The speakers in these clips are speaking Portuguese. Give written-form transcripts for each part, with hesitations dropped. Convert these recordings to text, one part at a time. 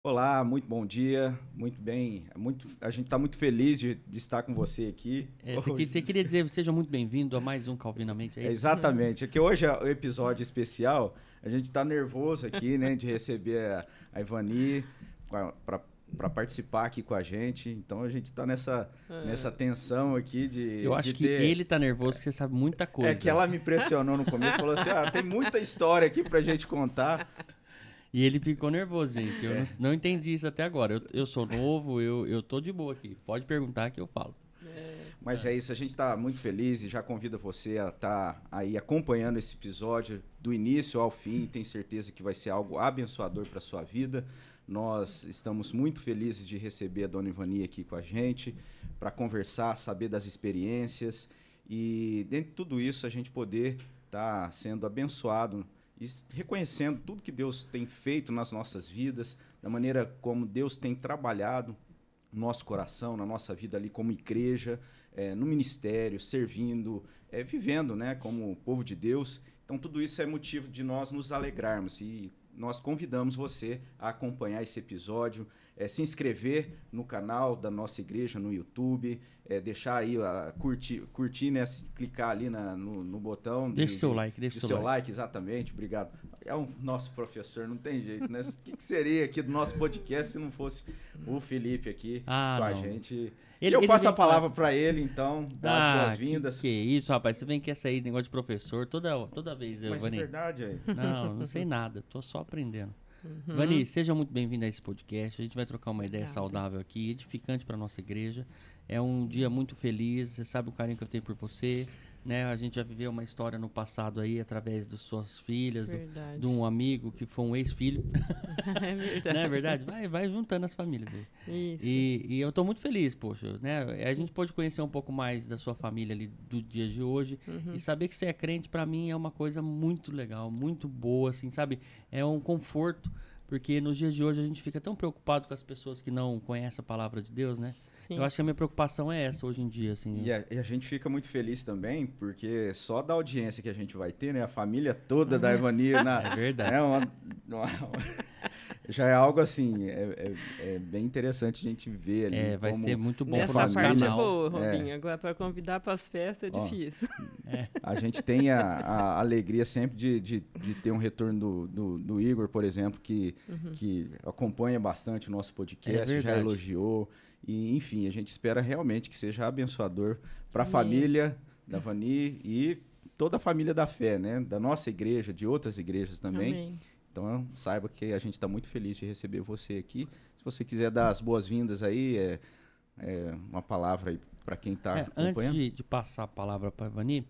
Olá, muito bom dia, muito bem. A gente está muito feliz de estar com você aqui. Você queria dizer, seja muito bem-vindo a mais um Calvinamente, é isso? Exatamente. É que hoje é o episódio especial. A gente está nervoso aqui, né, de receber a Ivani para participar aqui com a gente. Então a gente está nessa tensão aqui Eu de acho que ter. ele tá nervoso, que você sabe muita coisa. É que ela me pressionou no começo, falou assim: tem muita história aqui para a gente contar. E ele ficou nervoso, gente. Eu não entendi isso até agora. Eu sou novo, eu tô de boa aqui. Pode perguntar que eu falo. Mas é isso, a gente está muito feliz e já convida você a estar aí acompanhando esse episódio do início ao fim. Tenho certeza que vai ser algo abençoador para a sua vida. Nós estamos muito felizes de receber a Dona Ivani aqui com a gente para conversar, saber das experiências e, dentro de tudo isso, a gente poder estar sendo abençoado e reconhecendo tudo que Deus tem feito nas nossas vidas, da maneira como Deus tem trabalhado no nosso coração, na nossa vida ali como igreja, no ministério, servindo, vivendo, né, como povo de Deus. Então, tudo isso é motivo de nós nos alegrarmos e nós convidamos você a acompanhar esse episódio, se inscrever no canal da nossa igreja no YouTube, deixar aí, curtir, né, clicar ali no botão. Deixa o seu like, deixa o seu like. Exatamente, obrigado. É o nosso professor, não tem jeito, né? O que seria aqui do nosso podcast se não fosse o Felipe aqui com a gente? Eu passo a palavra para ele, então, dar as boas-vindas. Que isso, rapaz, você vem quer sair de negócio de professor toda vez. Mas Vani. É verdade aí. Não sei nada, tô só aprendendo. Vani, seja muito bem-vindo a esse podcast. A gente vai trocar uma ideia saudável aqui, edificante para nossa igreja. É um dia muito feliz, você sabe o carinho que eu tenho por você, né? A gente já viveu uma história no passado aí, através das suas filhas, de um amigo que foi um ex-filho. É verdade. Não é verdade? Vai juntando as famílias aí. Isso. E eu tô muito feliz, poxa, né? A gente pode conhecer um pouco mais da sua família ali do dia de hoje e saber que você é crente, pra mim, é uma coisa muito legal, muito boa, assim, sabe? É um conforto. Porque nos dias de hoje a gente fica tão preocupado com as pessoas que não conhecem a palavra de Deus, né? Sim. Eu acho que a minha preocupação é essa hoje em dia, assim. E a gente fica muito feliz também, porque só da audiência que a gente vai ter, né? A família toda da Ivani É verdade. já é algo assim, é bem interessante a gente ver ali. Vai ser muito bom Essa pro nosso parte canal. é boa, Robinho. Agora, para convidar para as festas é difícil. A gente tem a alegria sempre de ter um retorno do Igor, por exemplo, que acompanha bastante o nosso podcast, já elogiou. E, enfim, a gente espera realmente que seja abençoador para a família da Vani e toda a família da fé, né? Da nossa igreja, de outras igrejas também. Amém. Então, saiba que a gente está muito feliz de receber você aqui. Se você quiser dar as boas-vindas aí, uma palavra aí para quem está acompanhando. Antes de passar a palavra para a Vani,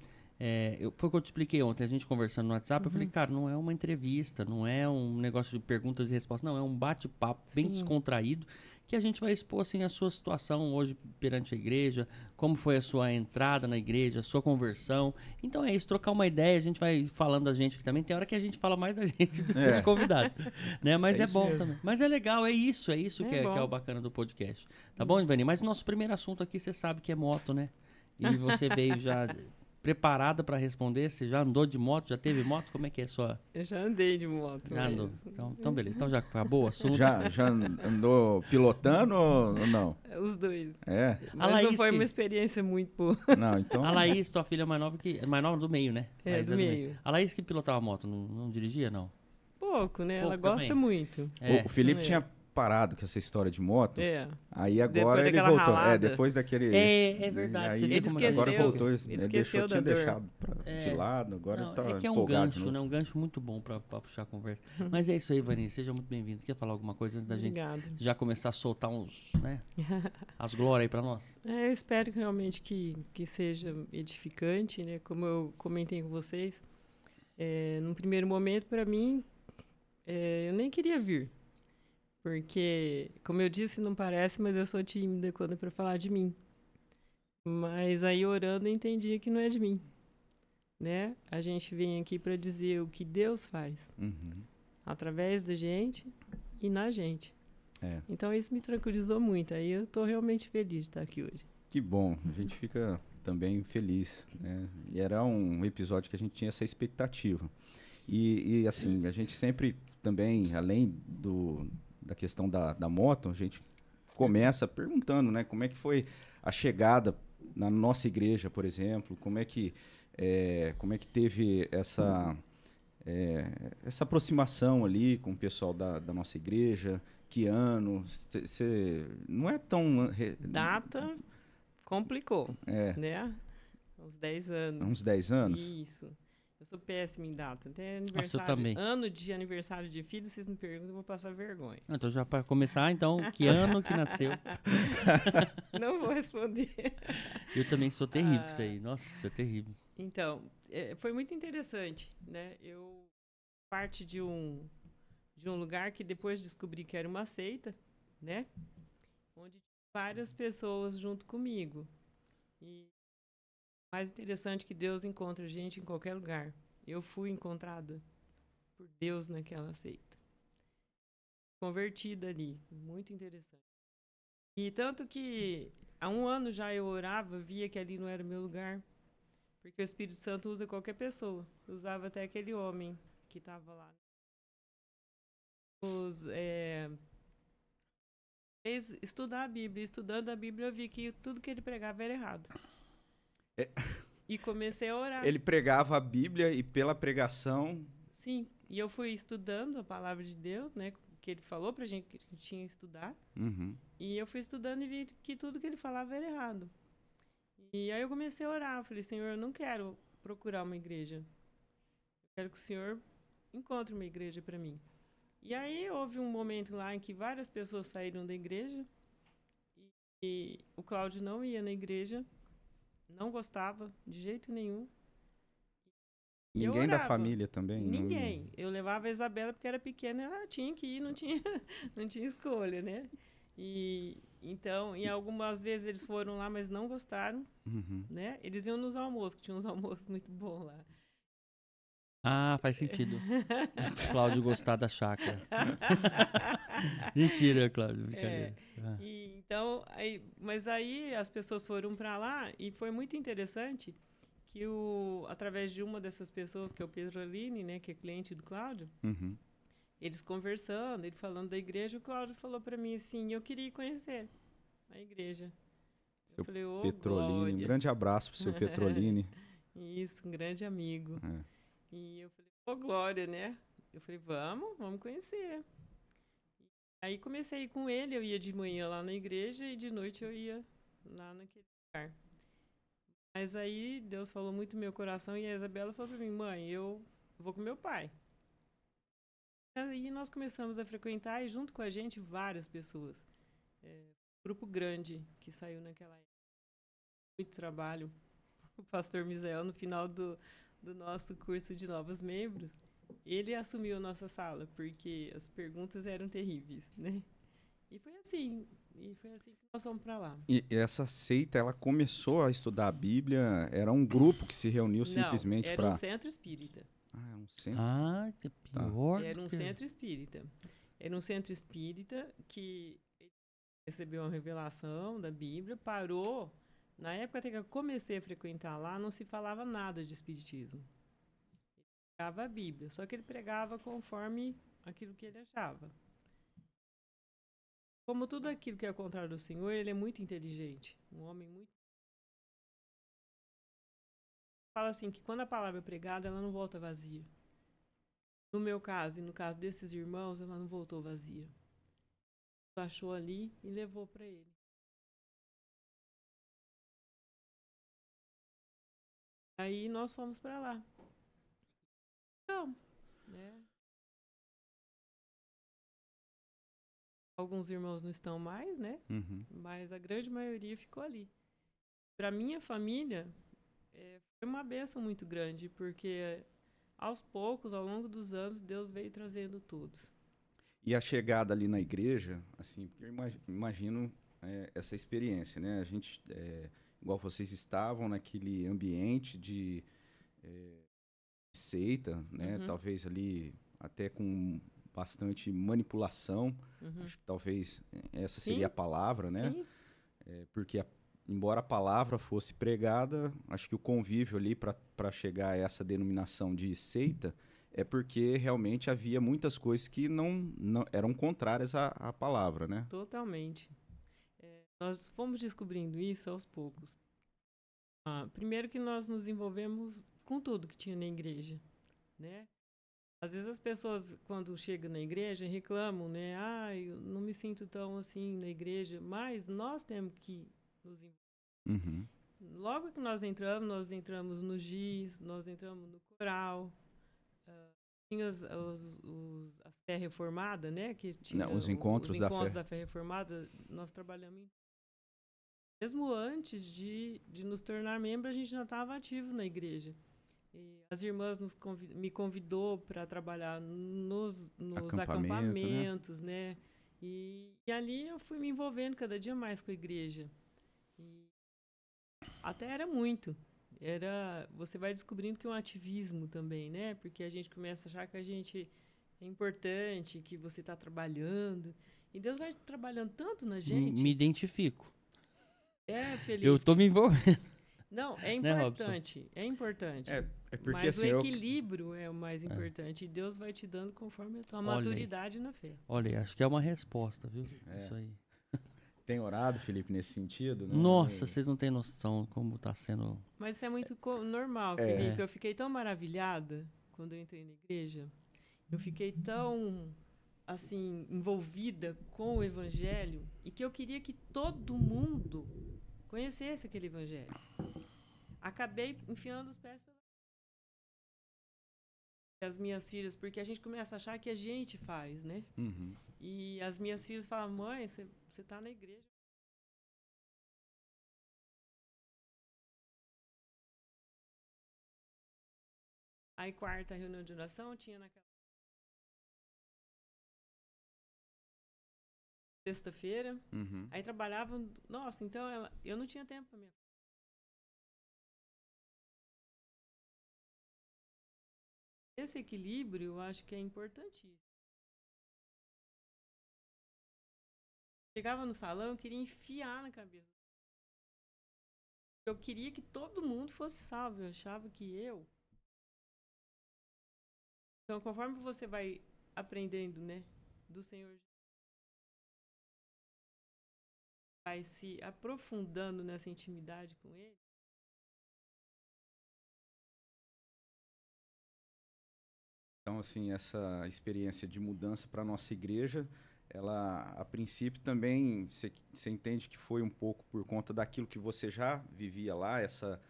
foi o que eu te expliquei ontem, a gente conversando no WhatsApp, eu falei, cara, não é uma entrevista, não é um negócio de perguntas e respostas, não, é um bate-papo bem descontraído, que a gente vai expor, assim, a sua situação hoje perante a igreja, como foi a sua entrada na igreja, a sua conversão. Então é isso, trocar uma ideia, a gente vai falando da gente aqui também, tem hora que a gente fala mais da gente do que dos convidados, né? Mas é bom mesmo. Também. Mas é legal, é isso que é o bacana do podcast. Tá bom, Ivani? Mas o nosso primeiro assunto aqui, você sabe que é moto, né? E você veio já preparada para responder? Você já andou de moto? Já teve moto? Como é que é a sua... Eu já andei de moto. Já andou. Então beleza. Então já acabou o assunto. Já andou pilotando ou não? Os dois. Mas não foi uma experiência muito boa. Não, então... A Laís, tua filha mais nova do meio, né? Laís do meio. A Laís que pilotava moto, não dirigia, não? Pouco, né? Pouco ela gosta também. muito. O Felipe tinha parado com essa história de moto. Aí agora depois ele voltou. Ralada. Depois daquele... É verdade. Aí, ele esqueceu. Agora voltou. Ele esqueceu tinha da dor. deixado de lado. Agora ele tá é que é um empolgado. gancho, né? Um gancho muito bom pra puxar a conversa. Mas é isso aí, Vani. Seja muito bem-vindo. Quer falar alguma coisa antes da gente já começar a soltar uns, né? As glórias aí pra nós? Eu espero realmente que seja edificante, né? Como eu comentei com vocês. Num primeiro momento, para mim, eu nem queria vir. Porque, como eu disse, não parece, mas eu sou tímida quando é para falar de mim. Mas aí, orando, eu entendi que não é de mim. Né? A gente vem aqui para dizer o que Deus faz. Através da gente e na gente. Então, isso me tranquilizou muito. Aí eu estou realmente feliz de estar aqui hoje. Que bom. A gente fica também feliz. Né? E era um episódio que a gente tinha essa expectativa. E assim, a gente sempre também, além da questão da moto, a gente começa perguntando, né? Como é que foi a chegada na nossa igreja, por exemplo? Como é que teve essa aproximação ali com o pessoal da nossa igreja? Que ano? Não é tão... Data complicou, né? Uns 10 anos. Uns 10 anos? Isso. Eu sou péssima em data. Até Nossa, eu também. Ano de aniversário de filho, vocês me perguntam, eu vou passar vergonha. Então, já para começar, então, que ano que nasceu? Não vou responder. Eu também sou terrível com isso aí. Nossa, isso é terrível. Então, foi muito interessante, né? Eu parte de um lugar que depois descobri que era uma seita, né? Onde várias pessoas junto comigo. E o mais interessante é que Deus encontra gente em qualquer lugar. Eu fui encontrada por Deus naquela seita. Convertida ali. Muito interessante. E tanto que há 1 ano já eu orava, via que ali não era o meu lugar. Porque o Espírito Santo usa qualquer pessoa. Eu usava até aquele homem que estava lá. Estudar a Bíblia. Estudando a Bíblia, eu vi que tudo que ele pregava era errado. E comecei a orar. Ele pregava a Bíblia e pela pregação... Sim, e eu fui estudando a palavra de Deus, né? Que ele falou pra gente que tinha que estudar. Uhum. E eu fui estudando e vi que tudo que ele falava era errado. E aí eu comecei a orar. Eu falei, Senhor, eu não quero procurar uma igreja. Eu quero que o Senhor encontre uma igreja para mim. E aí houve um momento lá em que várias pessoas saíram da igreja. E o Cláudio não ia na igreja. Não gostava de jeito nenhum. Ninguém da família também? Ninguém. Eu levava a Isabela porque era pequena, ela tinha que ir, não tinha escolha, né? E então, e algumas vezes eles foram lá, mas não gostaram, né? Eles iam nos almoços, que tinha uns almoços muito bons lá. Ah, faz sentido. Cláudio gostar da chácara. Mentira, Cláudio. E, então, mas aí as pessoas foram para lá e foi muito interessante que através de uma dessas pessoas, que é o Pedro Aline, né, que é cliente do Cláudio, eles conversando, ele falando da igreja, o Cláudio falou para mim assim, eu queria conhecer a igreja. Seu Petrolini, um grande abraço pro seu Petrolini. Isso, um grande amigo. E eu falei, Glória, né? Eu falei, vamos conhecer. Aí comecei a ir com ele, eu ia de manhã lá na igreja e de noite eu ia lá naquele lugar. Mas aí Deus falou muito no meu coração e a Isabela falou para mim, mãe, eu vou com meu pai. Aí nós começamos a frequentar e junto com a gente várias pessoas. Grupo grande que saiu naquela época. Muito trabalho. O pastor Misael, no final do nosso curso de novos membros, ele assumiu a nossa sala, porque as perguntas eram terríveis, né? E foi assim que nós fomos para lá. E essa seita, ela começou a estudar a Bíblia? Era um grupo que se reuniu simplesmente para... era um centro espírita. Ah, um centro. Ah, que pior. Era um centro espírita. Era um centro espírita que recebeu uma revelação da Bíblia, parou. Na época até que eu comecei a frequentar lá, não se falava nada de espiritismo. Ele pregava a Bíblia, só que ele pregava conforme aquilo que ele achava. Como tudo aquilo que é ao contrário do Senhor, ele é muito inteligente. Um homem muito... Fala assim, que quando a palavra é pregada, ela não volta vazia. No meu caso, e no caso desses irmãos, ela não voltou vazia. Ele achou ali e levou para ele. Aí nós fomos para lá. Então, né? Alguns irmãos não estão mais, né? Mas a grande maioria ficou ali. Para minha família, foi uma bênção muito grande, porque aos poucos, ao longo dos anos, Deus veio trazendo todos. E a chegada ali na igreja, assim, porque eu imagino essa experiência, né? A gente, igual vocês estavam naquele ambiente de seita, né? Talvez ali até com bastante manipulação. Acho que talvez essa seria a palavra, né? Sim. Porque embora a palavra fosse pregada, acho que o convívio ali para chegar a essa denominação de seita é porque realmente havia muitas coisas que não eram contrárias à palavra, né? Totalmente. Nós fomos descobrindo isso aos poucos. Primeiro que nós nos envolvemos com tudo que tinha na igreja, né? Às vezes as pessoas, quando chegam na igreja, reclamam, né? Eu não me sinto tão assim na igreja, mas nós temos que nos envolver. Uhum. Logo que nós entramos no GIS, nós entramos no coral, tinha as fé reformada, né? Que tinha Os encontros da fé. da fé reformada, nós trabalhamos mesmo antes de nos tornar membro, a gente já estava ativo na igreja. E as irmãs me convidou para trabalhar nos acampamentos, né? E ali eu fui me envolvendo cada dia mais com a igreja. E até era muito. Você vai descobrindo que é um ativismo também, né? Porque a gente começa a achar que a gente é importante, que você está trabalhando. E Deus vai trabalhando tanto na gente. Me identifico. Felipe. Eu tô me envolvendo. Não, é importante. É importante. É porque mas assim, o equilíbrio é o mais importante. E Deus vai te dando conforme a tua maturidade na fé. Olha, acho que é uma resposta, viu? Isso aí. Tem orado, Felipe, nesse sentido? Né? Nossa, vocês não têm noção como tá sendo... Mas isso é muito normal, Felipe. Eu fiquei tão maravilhada quando eu entrei na igreja. Eu fiquei tão, assim, envolvida com o evangelho e que eu queria que todo mundo conhecesse aquele evangelho. Acabei enfiando os pés as minhas filhas, porque a gente começa a achar que a gente faz, né? Uhum. E as minhas filhas falam, mãe, você tá na igreja. Aí, quarta reunião de oração, tinha naquela sexta-feira. Uhum. Aí trabalhava, nossa, então eu não tinha tempo para minha. Esse equilíbrio eu acho que é importantíssimo. Chegava no salão, eu queria enfiar na cabeça. Eu queria que todo mundo fosse salvo. Eu achava que eu. Então, conforme você vai aprendendo, né, do Senhor, vai se aprofundando nessa intimidade com Ele. Então, assim, essa experiência de mudança para a nossa igreja, ela, a princípio, também, você entende que foi um pouco por conta daquilo que você já vivia lá, essa,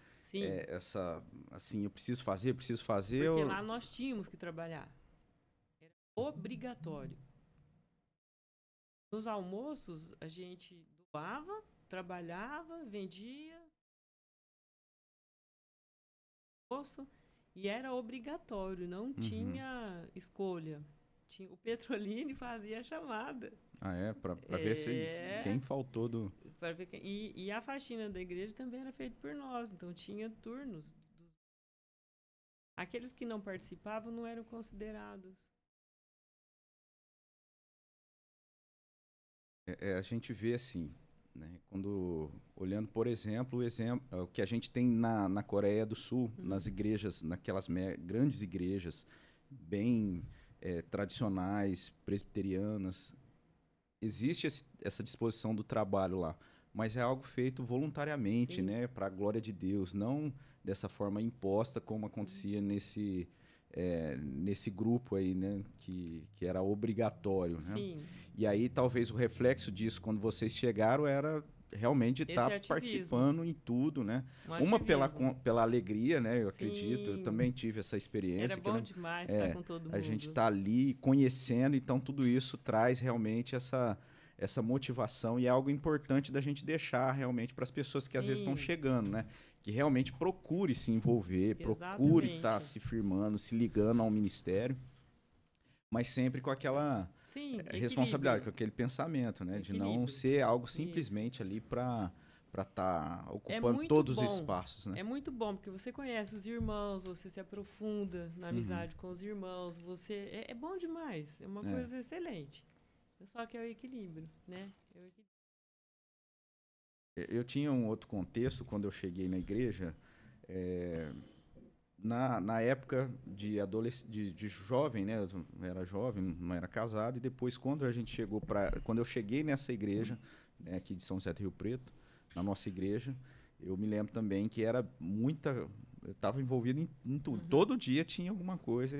assim, eu preciso fazer. Porque lá nós tínhamos que trabalhar. Era obrigatório. Nos almoços, a gente doava, trabalhava, vendia, e era obrigatório, não tinha escolha. O Petrolini fazia a chamada. Para ver quem faltou do... E a faxina da igreja também era feita por nós, então tinha turnos. Aqueles que não participavam não eram considerados. A gente vê assim, né? Quando olhando, por exemplo, o que a gente tem na Coreia do Sul, nas igrejas, naquelas grandes igrejas bem tradicionais, presbiterianas, existe essa disposição do trabalho lá, mas é algo feito voluntariamente, né, para a glória de Deus, não dessa forma imposta como acontecia nesse grupo aí, né, que era obrigatório, né? Sim. E aí talvez o reflexo disso quando vocês chegaram era realmente estar participando em tudo, né? Uma pela alegria, né? Eu acredito, eu também tive essa experiência. Era bom demais estar com todo mundo. A gente está ali conhecendo, então tudo isso traz realmente essa motivação e é algo importante da gente deixar realmente para as pessoas que às vezes estão chegando, né? Que realmente procure se envolver, procure estar se firmando, se ligando ao ministério, mas sempre com aquela responsabilidade, com aquele pensamento, né? De não ser algo simplesmente ali para estar ocupando todos os espaços, né? É muito bom, porque você conhece os irmãos, você se aprofunda na amizade com os irmãos, você é bom demais, é uma coisa excelente. Só que é o equilíbrio, né? Eu tinha um outro contexto quando eu cheguei na igreja, na época de jovem, né? Eu era jovem, não era casado, e depois quando quando eu cheguei nessa igreja, né, aqui de São José do Rio Preto, na nossa igreja, eu me lembro também que era eu estava envolvido em tudo. Todo dia tinha alguma coisa,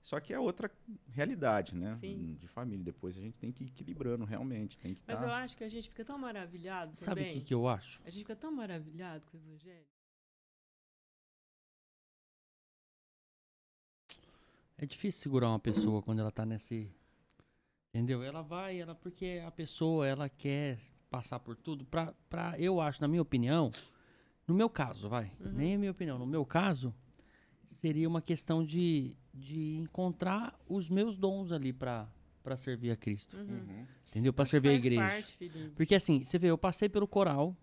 só que é outra realidade, né? Sim. De família. Depois a gente tem que ir equilibrando realmente. Mas eu acho que a gente fica tão maravilhado Sabe também. o que eu acho? A gente fica tão maravilhado com o evangelho. É difícil segurar uma pessoa quando ela tá nesse... Entendeu? Porque a pessoa, ela quer passar por tudo. Eu acho, na minha opinião, no meu caso, nem a minha opinião, no meu caso, seria uma questão de encontrar os meus dons ali pra servir a Cristo. Entendeu? Pra servir a igreja. Parte, Felipe. Porque assim, você vê, eu passei pelo coral,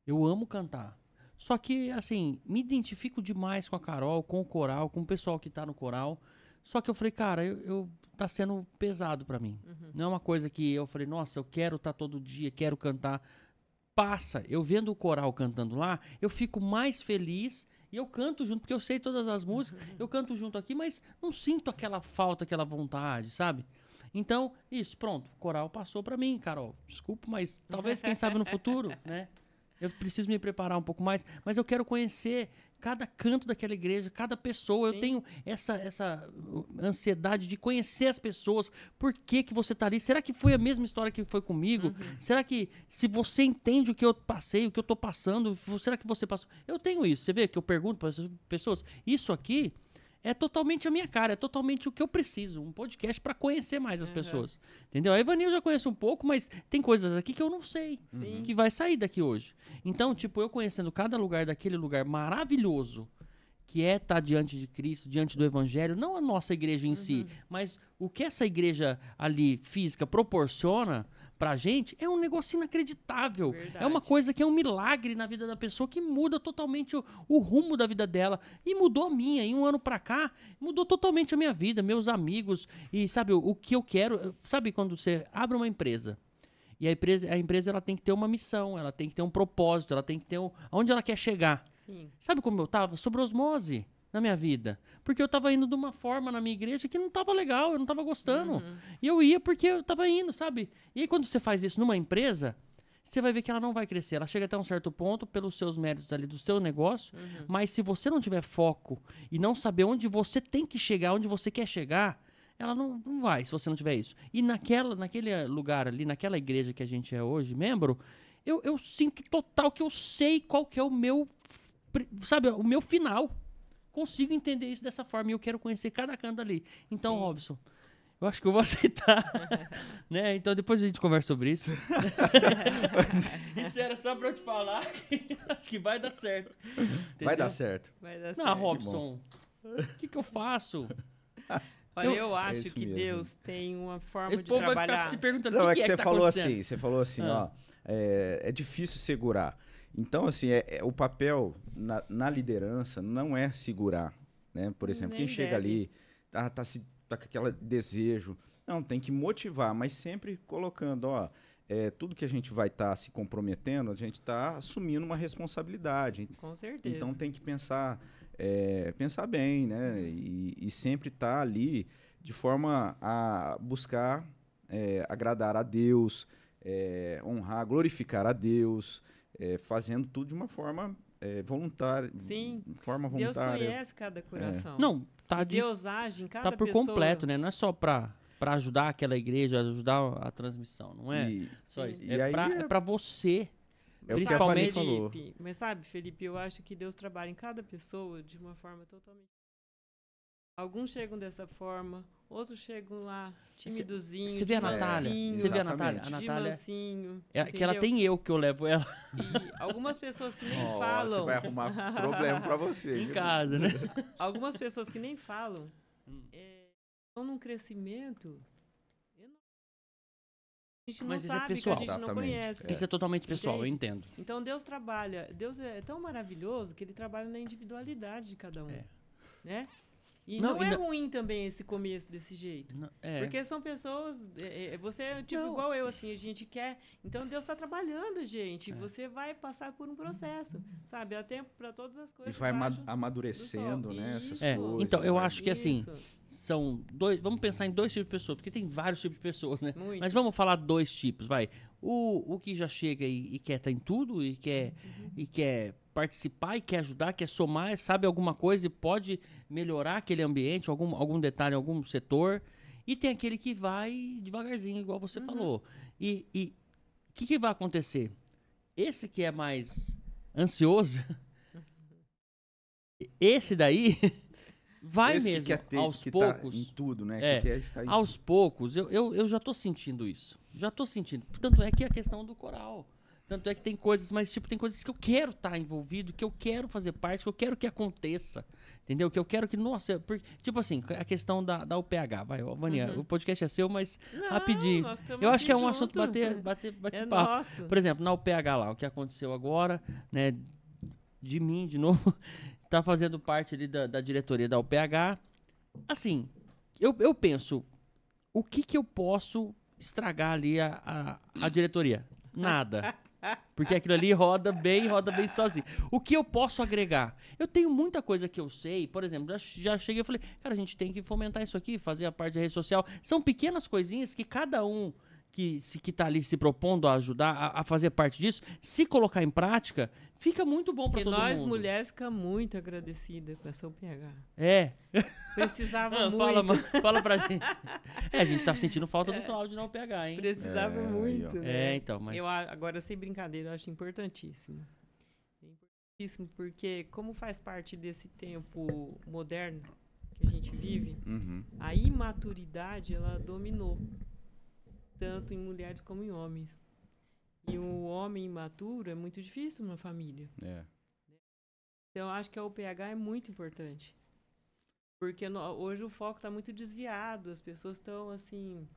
eu amo cantar. Só que, assim, me identifico demais com a Carol, com o coral, com o pessoal que tá no coral. Só que eu falei, cara, tá sendo pesado pra mim. Não é uma coisa que eu falei, nossa, eu quero estar todo dia, quero cantar. Passa, eu vendo o coral cantando lá, eu fico mais feliz e eu canto junto, porque eu sei todas as músicas, eu canto junto aqui, mas não sinto aquela falta, aquela vontade, sabe? Então, isso, pronto, o coral passou pra mim, Carol. Desculpa, mas talvez, quem sabe no futuro, né? Eu preciso me preparar um pouco mais, mas eu quero conhecer cada canto daquela igreja, cada pessoa. Sim. Eu tenho essa ansiedade de conhecer as pessoas. Por que você está ali? Será que foi a mesma história que foi comigo? Será que, se você entende o que eu passei, o que eu estou passando, será que você passou? Eu tenho isso. Você vê que eu pergunto para as pessoas, isso aqui é totalmente a minha cara, é totalmente o que eu preciso. Um podcast para conhecer mais as pessoas. Entendeu? A Ivani eu já conheço um pouco, mas tem coisas aqui que eu não sei. Sim. Que vai sair daqui hoje. Então, tipo, eu conhecendo cada lugar daquele lugar maravilhoso, que é estar diante de Cristo, diante do Evangelho, não a nossa igreja em si, mas o que essa igreja ali física proporciona pra gente é um negócio inacreditável. Verdade. É uma coisa que é um milagre na vida da pessoa, que muda totalmente o rumo da vida dela. E mudou a minha. Em um ano pra cá, mudou totalmente a minha vida, meus amigos. E sabe, o que eu quero... Sabe quando você abre uma empresa, e a empresa ela tem que ter uma missão, ela tem que ter um propósito, ela tem que ter aonde ela quer chegar. Sim. Sabe como eu tava? Sobre osmose na minha vida. Porque eu tava indo de uma forma na minha igreja que não tava legal, eu não tava gostando. E eu ia porque eu tava indo, sabe? E aí quando você faz isso numa empresa, você vai ver que ela não vai crescer. Ela chega até um certo ponto pelos seus méritos ali do seu negócio, mas se você não tiver foco e não saber onde você tem que chegar, onde você quer chegar, ela não vai, se você não tiver isso. E naquele lugar ali, naquela igreja que a gente é hoje, membro, eu sinto total que eu sei qual que é o meu, sabe, o meu final. Consigo entender isso dessa forma e eu quero conhecer cada canto ali. Então, Sim. Robson, eu acho que eu vou aceitar. Né? Então, depois a gente conversa sobre isso. Isso era só pra eu te falar que acho que vai dar certo. Vai dar certo. Vai dar Não, certo. Robson, o que eu faço? Olha, eu acho isso que mesmo. Deus tem uma forma O de povo vai ficar trabalhar. se perguntando Não, o é que que é você tá falou acontecendo. assim, ó, é difícil segurar. Então, assim, o papel na liderança não é segurar, né? Por exemplo, Nem quem chega deve. ali, tá com aquele desejo. Não, tem que motivar, mas sempre colocando, tudo que a gente vai estar se comprometendo, a gente está assumindo uma responsabilidade. Com certeza. Então tem que pensar bem, né? E sempre estar ali de forma a buscar agradar a Deus, honrar, glorificar a Deus, fazendo tudo de uma forma voluntária. Sim. Forma Deus voluntária. conhece cada coração. Não, tá, Deus age em cada tá por pessoa. completo, né? Não é só pra ajudar aquela igreja, ajudar a transmissão, não é? E- Só Sim. isso. E É aí pra você. É o que a Principalmente- Fanny falou. Felipe, mas sabe, Felipe, eu acho que Deus trabalha em cada pessoa de uma forma totalmente. Alguns chegam dessa forma, outros chegam lá timidozinho. Você vê a de Natália? mansinho, Você vê a Natália? A de Natália mansinho, é que ela entendeu? tem eu que eu levo ela E algumas pessoas que nem Ó, falam. Você vai arrumar problema pra você. em viu? casa, né? Algumas pessoas que nem falam estão num crescimento enorme. A gente não Mas isso é sabe, que a pessoal. gente não Exatamente, conhece. Isso é totalmente pessoal, eu Entende? entendo. Então Deus trabalha, Deus é tão maravilhoso que ele trabalha na individualidade de cada um, É. né? E não é ruim também esse começo desse jeito. Porque são pessoas... você é tipo igual eu, assim, a gente quer... Então, Deus está trabalhando, gente. Você vai passar por um processo, sabe? Há tempo para todas as coisas. E vai amadurecendo, né? Essas coisas. Então, eu acho que, assim, são dois... Vamos pensar em dois tipos de pessoas, porque tem vários tipos de pessoas, né? Muitos. Mas vamos falar dois tipos, vai. O que já chega e quer estar em tudo, e quer participar, e quer ajudar, quer somar, sabe alguma coisa e pode melhorar aquele ambiente, algum detalhe, algum setor. E tem aquele que vai devagarzinho, igual você falou. E o que vai acontecer? Esse que é mais ansioso, esse daí vai esse mesmo, que quer ter, aos que poucos. Tá em tudo, né? Que quer estar em aos poucos, eu já tô sentindo isso. Já tô sentindo. Tanto é que a questão do coral. Tanto é que tem coisas, mas tipo, tem coisas que eu quero estar envolvido, que eu quero fazer parte, que eu quero que aconteça. Entendeu? Que eu quero que, nossa, porque, tipo assim, a questão da UPH, vai, Vania, o podcast é seu, mas rapidinho. Eu acho que é um assunto bate-papo. Por exemplo, na UPH lá, o que aconteceu agora, né, de mim, de novo, tá fazendo parte ali da diretoria da UPH. Assim, eu penso, o que eu posso estragar ali a diretoria? Nada. Porque aquilo ali roda bem sozinho. O que eu posso agregar? Eu tenho muita coisa que eu sei. Por exemplo, já cheguei e falei, cara, a gente tem que fomentar isso aqui, fazer a parte da rede social. São pequenas coisinhas que cada um que tá ali se propondo a ajudar a fazer parte disso, se colocar em prática, fica muito bom para todo mundo. Nós mulheres ficamos muito agradecidas com essa UPH. Precisava muito. Fala pra gente. A gente tá sentindo falta do Cláudio na UPH, hein? Precisava muito, né? Então, mas... Agora, sem brincadeira, eu acho importantíssimo. É importantíssimo porque, como faz parte desse tempo moderno que a gente vive, a imaturidade, ela dominou. Tanto em mulheres como em homens. E um homem imaturo é muito difícil numa família. Então, eu acho que a UPH é muito importante. Porque hoje o foco está muito desviado. As pessoas estão, assim...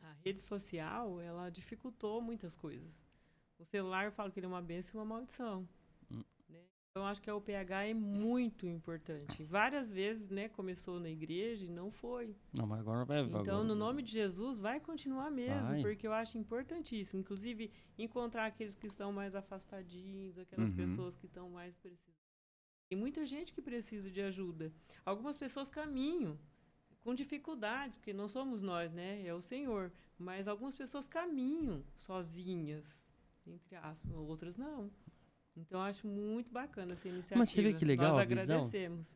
A rede social, ela dificultou muitas coisas. O celular, eu falo que ele é uma bênção e uma maldição. Né? Então, eu acho que a UPH é muito importante. Várias vezes, né, começou na igreja e não foi. Não, mas agora vai. Então, no nome de Jesus, vai continuar mesmo, porque eu acho importantíssimo. Inclusive, encontrar aqueles que estão mais afastadinhos, aquelas pessoas que estão mais precisando. Tem muita gente que precisa de ajuda. Algumas pessoas caminham com dificuldades, porque não somos nós, né? É o Senhor. Mas algumas pessoas caminham sozinhas, entre aspas, outras não. Então, eu acho muito bacana essa iniciativa. Mas você vê que legal. Nós agradecemos.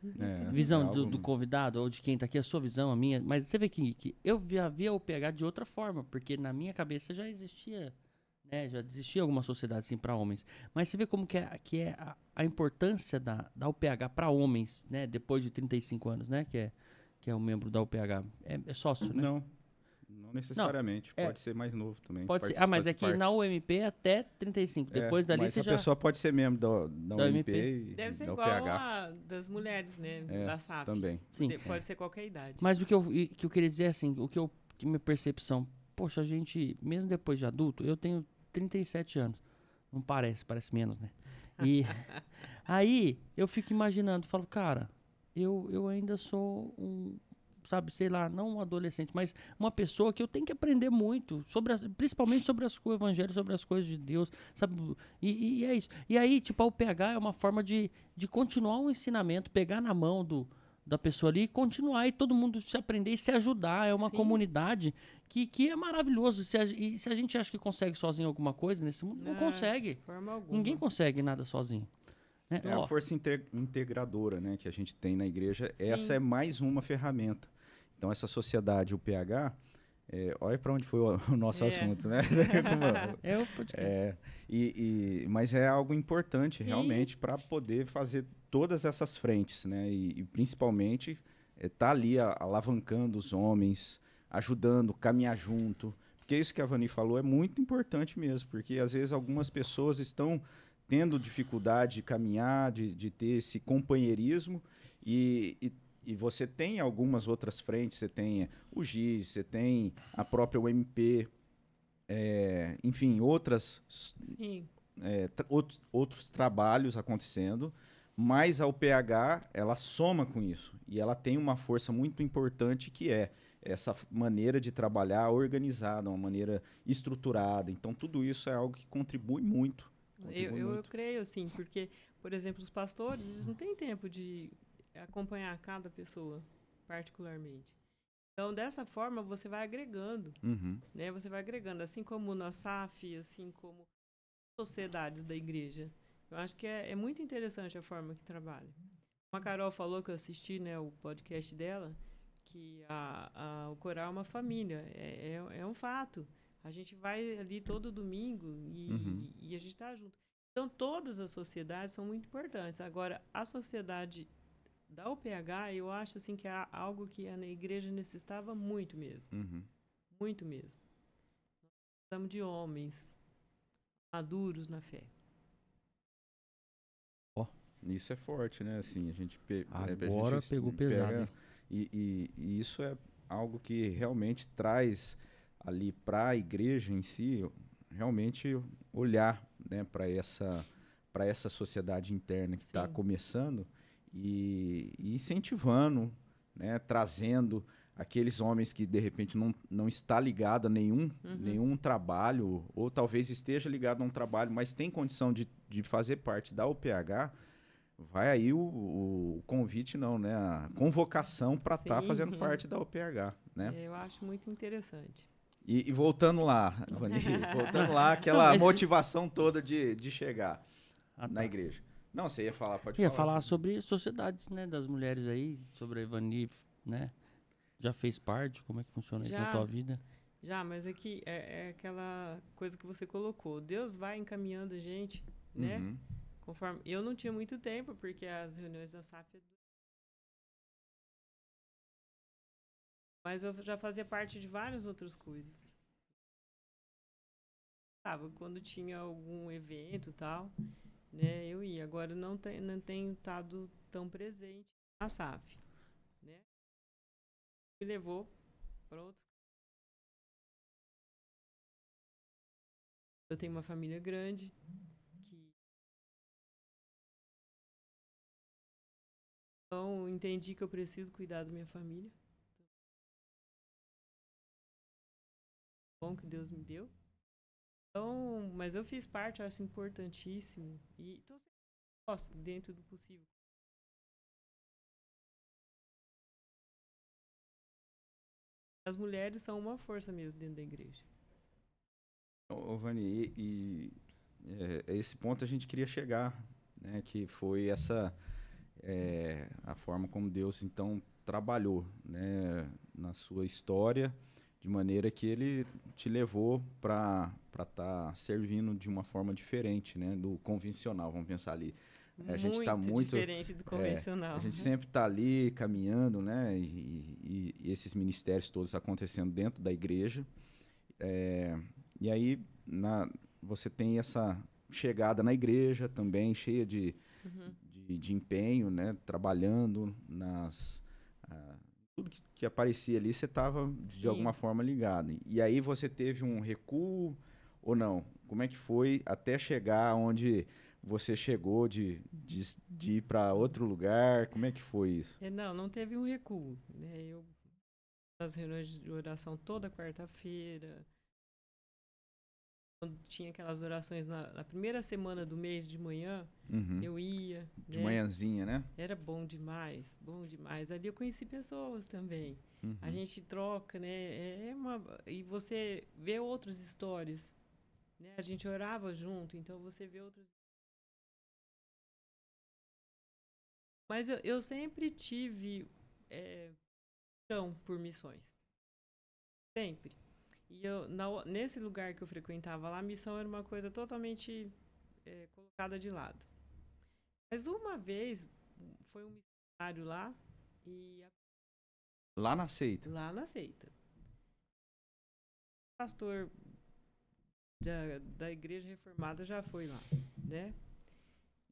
Visão do convidado ou de quem está aqui, a sua visão, a minha. Mas você vê que eu já via o PH de outra forma, porque na minha cabeça já existia, né? Já existia alguma sociedade assim para homens. Mas você vê como que é a importância da UPH para homens, né? Depois de 35 anos, né? Que é um membro da UPH. É sócio, né? Não necessariamente. Pode ser mais novo também. Pode ser. Mas é que na UMP é até 35. Depois dali mas você a pessoa pode ser membro da UMP e deve ser da igual UPH. a das mulheres, né? Da SAF. Também. Sim. Pode ser qualquer idade. Mas o que eu queria dizer é assim, que minha percepção, poxa, a gente, mesmo depois de adulto, eu tenho 37 anos. Não parece menos, né? E aí eu fico imaginando, falo, cara, eu ainda sou sabe, sei lá, não um adolescente, mas uma pessoa que eu tenho que aprender muito, principalmente sobre o evangelho, sobre as coisas de Deus, sabe? E é isso. E aí, tipo, a UPH é uma forma de continuar um ensinamento, pegar na mão da pessoa ali e continuar, e todo mundo se aprender e se ajudar. É uma comunidade que é maravilhoso. Se a gente acha que consegue sozinho alguma coisa nesse mundo, não consegue. De forma alguma. Ninguém consegue nada sozinho. É a força integradora, né, que a gente tem na igreja. Sim. Essa é mais uma ferramenta. Então, essa sociedade, o PH, olha para onde foi o nosso assunto, né? O podcast. Mas é algo importante, realmente, para poder fazer todas essas frentes, né? E principalmente, tá ali alavancando os homens, ajudando, caminhar junto. Porque isso que a Vani falou é muito importante mesmo, porque às vezes algumas pessoas estão tendo dificuldade de caminhar, de ter esse companheirismo e você tem algumas outras frentes, você tem o GIS, você tem a própria UMP, enfim, outros trabalhos acontecendo, Mas a UPH, ela soma com isso. E ela tem uma força muito importante que é essa maneira de trabalhar organizada, uma maneira estruturada. Então, tudo isso é algo que contribui muito. Eu creio, assim, porque, por exemplo, os pastores, eles não têm tempo de acompanhar cada pessoa, particularmente. Então, dessa forma, você vai agregando, né? Você vai agregando, assim como na SAF, assim como sociedades da igreja. Eu acho que é muito interessante a forma que trabalha. Como a Carol falou, que eu assisti, né, o podcast dela, que o coral é uma família. É um fato. A gente vai ali todo domingo e a gente está junto. Então, todas as sociedades são muito importantes. Agora, a sociedade da UPH, eu acho assim que é algo que a igreja necessitava muito mesmo. Muito mesmo. Nós precisamos de homens maduros na fé. Isso é forte, né? Assim, a gente Agora pegou pesado. E isso é algo que realmente traz ali para a igreja em si, realmente olhar, né, para essa sociedade interna que está começando e incentivando, né, trazendo aqueles homens que de repente não está ligado a nenhum trabalho, ou talvez esteja ligado a um trabalho, mas tem condição de fazer parte da UPH. Vai aí o convite, não, né? A convocação para estar fazendo parte da UPH, né? Eu acho muito interessante. E voltando lá, Vani, voltando lá, aquela motivação toda de chegar na igreja. Não, você ia falar, pode falar. Ia falar sobre sociedades, né, das mulheres aí, sobre a Ivani, né? Já fez parte? Como é que funciona isso na tua vida? Já, mas aqui é aquela coisa que você colocou. Deus vai encaminhando a gente, né? Conforme eu não tinha muito tempo, porque as reuniões da SAF... Mas eu já fazia parte de várias outras coisas. Quando tinha algum evento e tal, né, eu ia. Agora não tenho estado tão presente na SAF, né? Me levou para outros. Eu tenho uma família grande então entendi que eu preciso cuidar da minha família. Bom que Deus me deu. Então, mas eu fiz parte, eu acho importantíssimo e estou sempre dentro do possível. As mulheres são uma força mesmo dentro da igreja. Ô, Vani, a esse ponto a gente queria chegar, né? Que foi a forma como Deus, então, trabalhou, né? Na sua história, de maneira que Ele te levou para estar servindo de uma forma diferente, né? Do convencional, vamos pensar ali. A gente está muito diferente do convencional. A gente sempre está ali caminhando, né? E esses ministérios todos acontecendo dentro da igreja. E aí você tem essa chegada na igreja também cheia de empenho, né? Trabalhando tudo que aparecia ali, você estava de alguma forma ligado. E aí você teve um recuo ou não? Como é que foi até chegar onde você chegou de ir para outro lugar? Como é que foi isso? Não teve um recuo, né? Eu nas reuniões de oração toda quarta-feira, quando tinha aquelas orações na primeira semana do mês de manhã, eu ia. De manhãzinha, né? Era bom demais, bom demais. Ali eu conheci pessoas também. A gente troca, né? E você vê outras histórias, né? A gente orava junto, então você vê outras. Mas eu sempre tive por missões. Sempre. E nesse lugar que eu frequentava lá, a missão era uma coisa totalmente colocada de lado. Mas uma vez foi um missionário lá e... Lá na seita? Lá na seita. O pastor da igreja reformada já foi lá, né?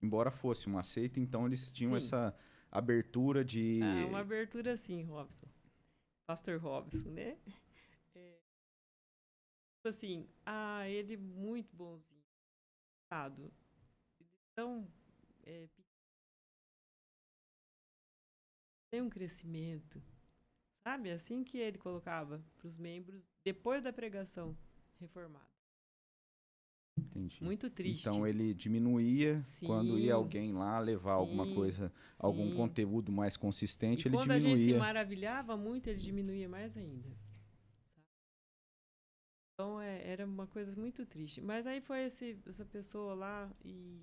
Embora fosse uma seita, então eles tinham essa abertura de... uma abertura sim, Robson. Pastor Robson, né? Assim, ele muito bonzinho. Então, tem um crescimento. Sabe? Assim que ele colocava para os membros depois da pregação reformada. Entendi. Muito triste. Então ele diminuía Sim, quando ia alguém lá levar alguma coisa, algum conteúdo mais consistente, ele quando diminuía. a gente se maravilhava muito, ele diminuía mais ainda. Sabe? Então era uma coisa muito triste. Mas aí foi essa pessoa lá e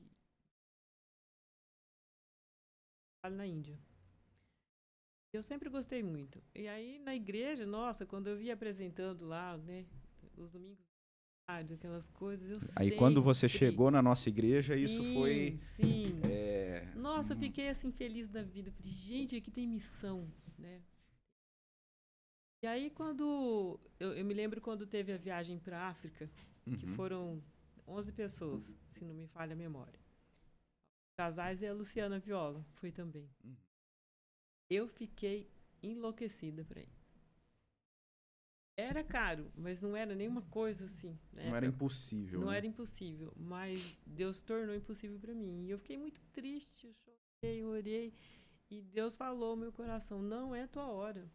na Índia. Eu sempre gostei muito. E aí na igreja, nossa, quando eu via apresentando lá, né, os domingos, aquelas coisas, eu Aí sempre... quando você chegou na nossa igreja, sim, isso foi... Sim. Nossa, eu fiquei assim feliz da vida. Falei, gente, aqui tem missão, né? E aí quando... Eu me lembro quando teve a viagem para a África, que foram 11 pessoas, se não me falha a memória. Casais e a Luciana Viola foi também. Eu fiquei enlouquecida para ir. Era caro, mas não era nenhuma coisa assim. Né? Não era impossível. Não né? era impossível, mas Deus tornou impossível para mim. E eu fiquei muito triste, eu chorei, orei. E Deus falou no meu coração, não é tua hora.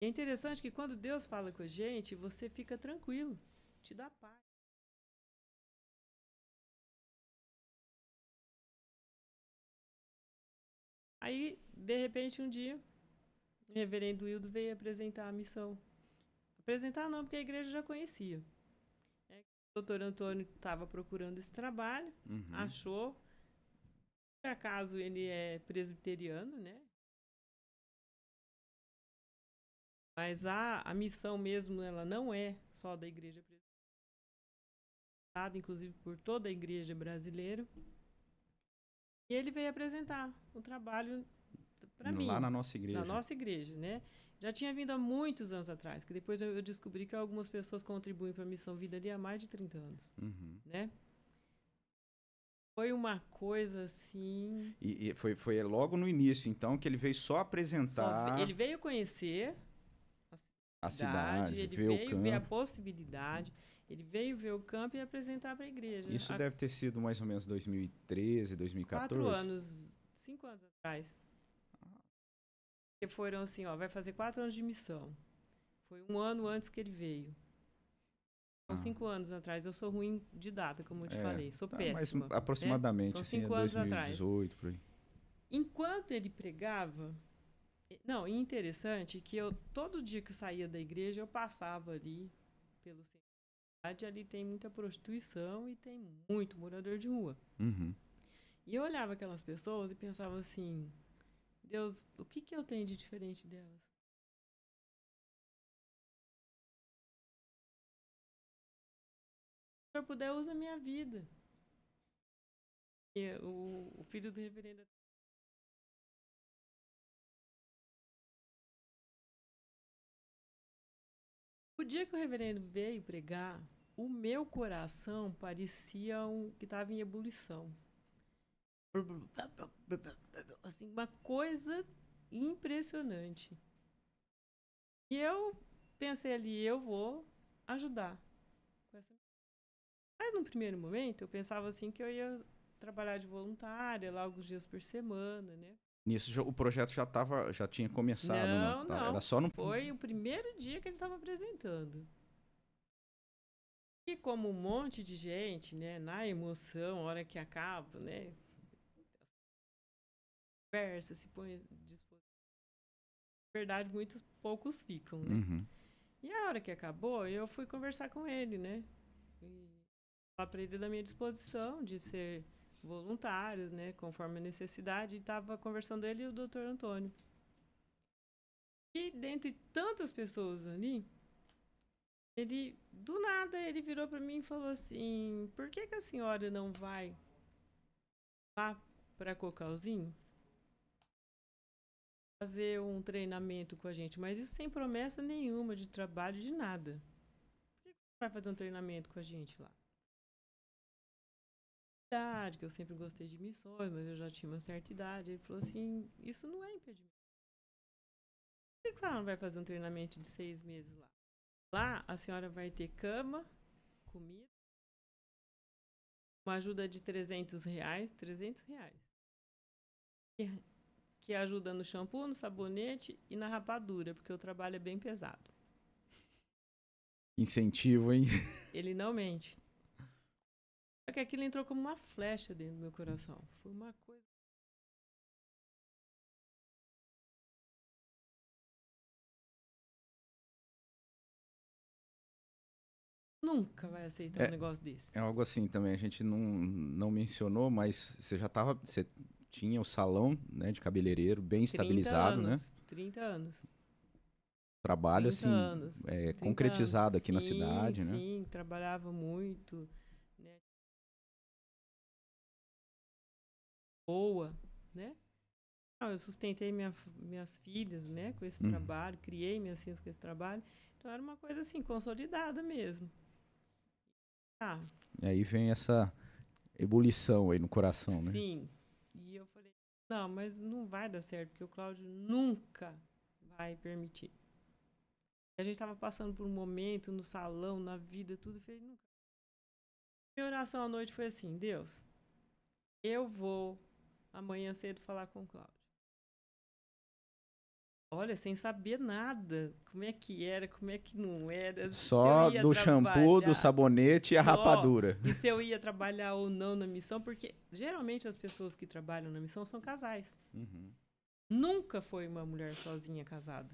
E é interessante que quando Deus fala com a gente, você fica tranquilo, te dá paz. Aí, de repente, um dia, o reverendo Wildo veio apresentar a missão. Apresentar não, porque a igreja já conhecia. O doutor Antônio estava procurando esse trabalho, achou. Por acaso ele é presbiteriano, né? Mas a missão mesmo, ela não é só da igreja presbiteriana, inclusive por toda a igreja brasileira. E ele veio apresentar o trabalho para mim. Lá na nossa igreja. Na nossa igreja, né? Já tinha vindo há muitos anos atrás, que depois eu descobri que algumas pessoas contribuem para a Missão Vida ali há mais de 30 anos, né? Foi uma coisa assim... E foi logo no início, então, que ele veio só apresentar... Ele veio conhecer a cidade, ele ver o veio campo. ver a possibilidade, ele veio ver o campo e apresentar para a igreja. Isso deve ter sido mais ou menos 2013, 2014? 5 anos atrás. Que foram assim, ó, vai fazer 4 anos de missão. Foi 1 ano antes que ele veio. São 5 anos atrás. Eu sou ruim de data, como eu te falei. Sou péssima. Mas aproximadamente, São assim, 5 anos 2018, por aí. Enquanto ele pregava... Não, e interessante que todo dia que eu saía da igreja, eu passava ali pelo centro da cidade. Ali tem muita prostituição e tem muito morador de rua. E eu olhava aquelas pessoas e pensava assim... Deus, o que eu tenho de diferente delas? Se eu puder, usa a minha vida. E o filho do reverendo... O dia que o reverendo veio pregar, o meu coração parecia que estava em ebulição. Assim, uma coisa impressionante. E eu pensei ali, eu vou ajudar com essa. Mas no primeiro momento eu pensava assim que eu ia trabalhar de voluntária lá alguns dias por semana, né? Nisso o projeto já tinha começado, não? Era só no... Foi o primeiro dia que ele estava apresentando. E como um monte de gente, né, na emoção, a hora que acaba, né, conversa, se põe à disposição. Na verdade, muitos poucos ficam, né? E a hora que acabou, eu fui conversar com ele, né? E falar para ele da minha disposição de ser voluntários, né, conforme a necessidade. E estava conversando ele e o doutor Antônio. E dentre tantas pessoas ali, ele, do nada, ele virou para mim e falou assim: por que a senhora não vai lá para Cocalzinho fazer um treinamento com a gente? Mas isso sem promessa nenhuma de trabalho, de nada. Por que você vai fazer um treinamento com a gente lá? Que eu sempre gostei de missões, mas eu já tinha uma certa idade. Ele falou assim: isso não é impedimento. Por que a senhora não vai fazer um treinamento de 6 meses lá? Lá a senhora vai ter cama, comida, uma ajuda de R$300. que ajuda no shampoo, no sabonete e na rapadura, porque o trabalho é bem pesado. Incentivo, hein? Ele não mente. Só que aquilo entrou como uma flecha dentro do meu coração. Foi uma coisa. Nunca vai aceitar um negócio desse. É algo assim também, a gente não mencionou, mas você tinha o salão, né, de cabeleireiro bem estabilizado, né? 30 anos. Trabalho 30 assim, anos. 30 concretizado anos. aqui na cidade, né? Sim, trabalhava muito. Né? Boa, né? Eu sustentei minhas filhas, né, com esse trabalho, criei minhas filhas com esse trabalho. Então era uma coisa assim, consolidada mesmo. Tá. E aí vem essa ebulição aí no coração, né? Sim. E eu falei, não, mas não vai dar certo, porque o Cláudio nunca vai permitir. A gente estava passando por um momento no salão, na vida, tudo. Eu falei, nunca. Minha oração à noite foi assim, Deus, eu vou amanhã cedo falar com o Cláudio. Olha, sem saber nada, como é que era, como é que não era. Só do shampoo, do sabonete e a rapadura. E se eu ia trabalhar ou não na missão, porque geralmente as pessoas que trabalham na missão são casais. Uhum. Nunca foi uma mulher sozinha casada.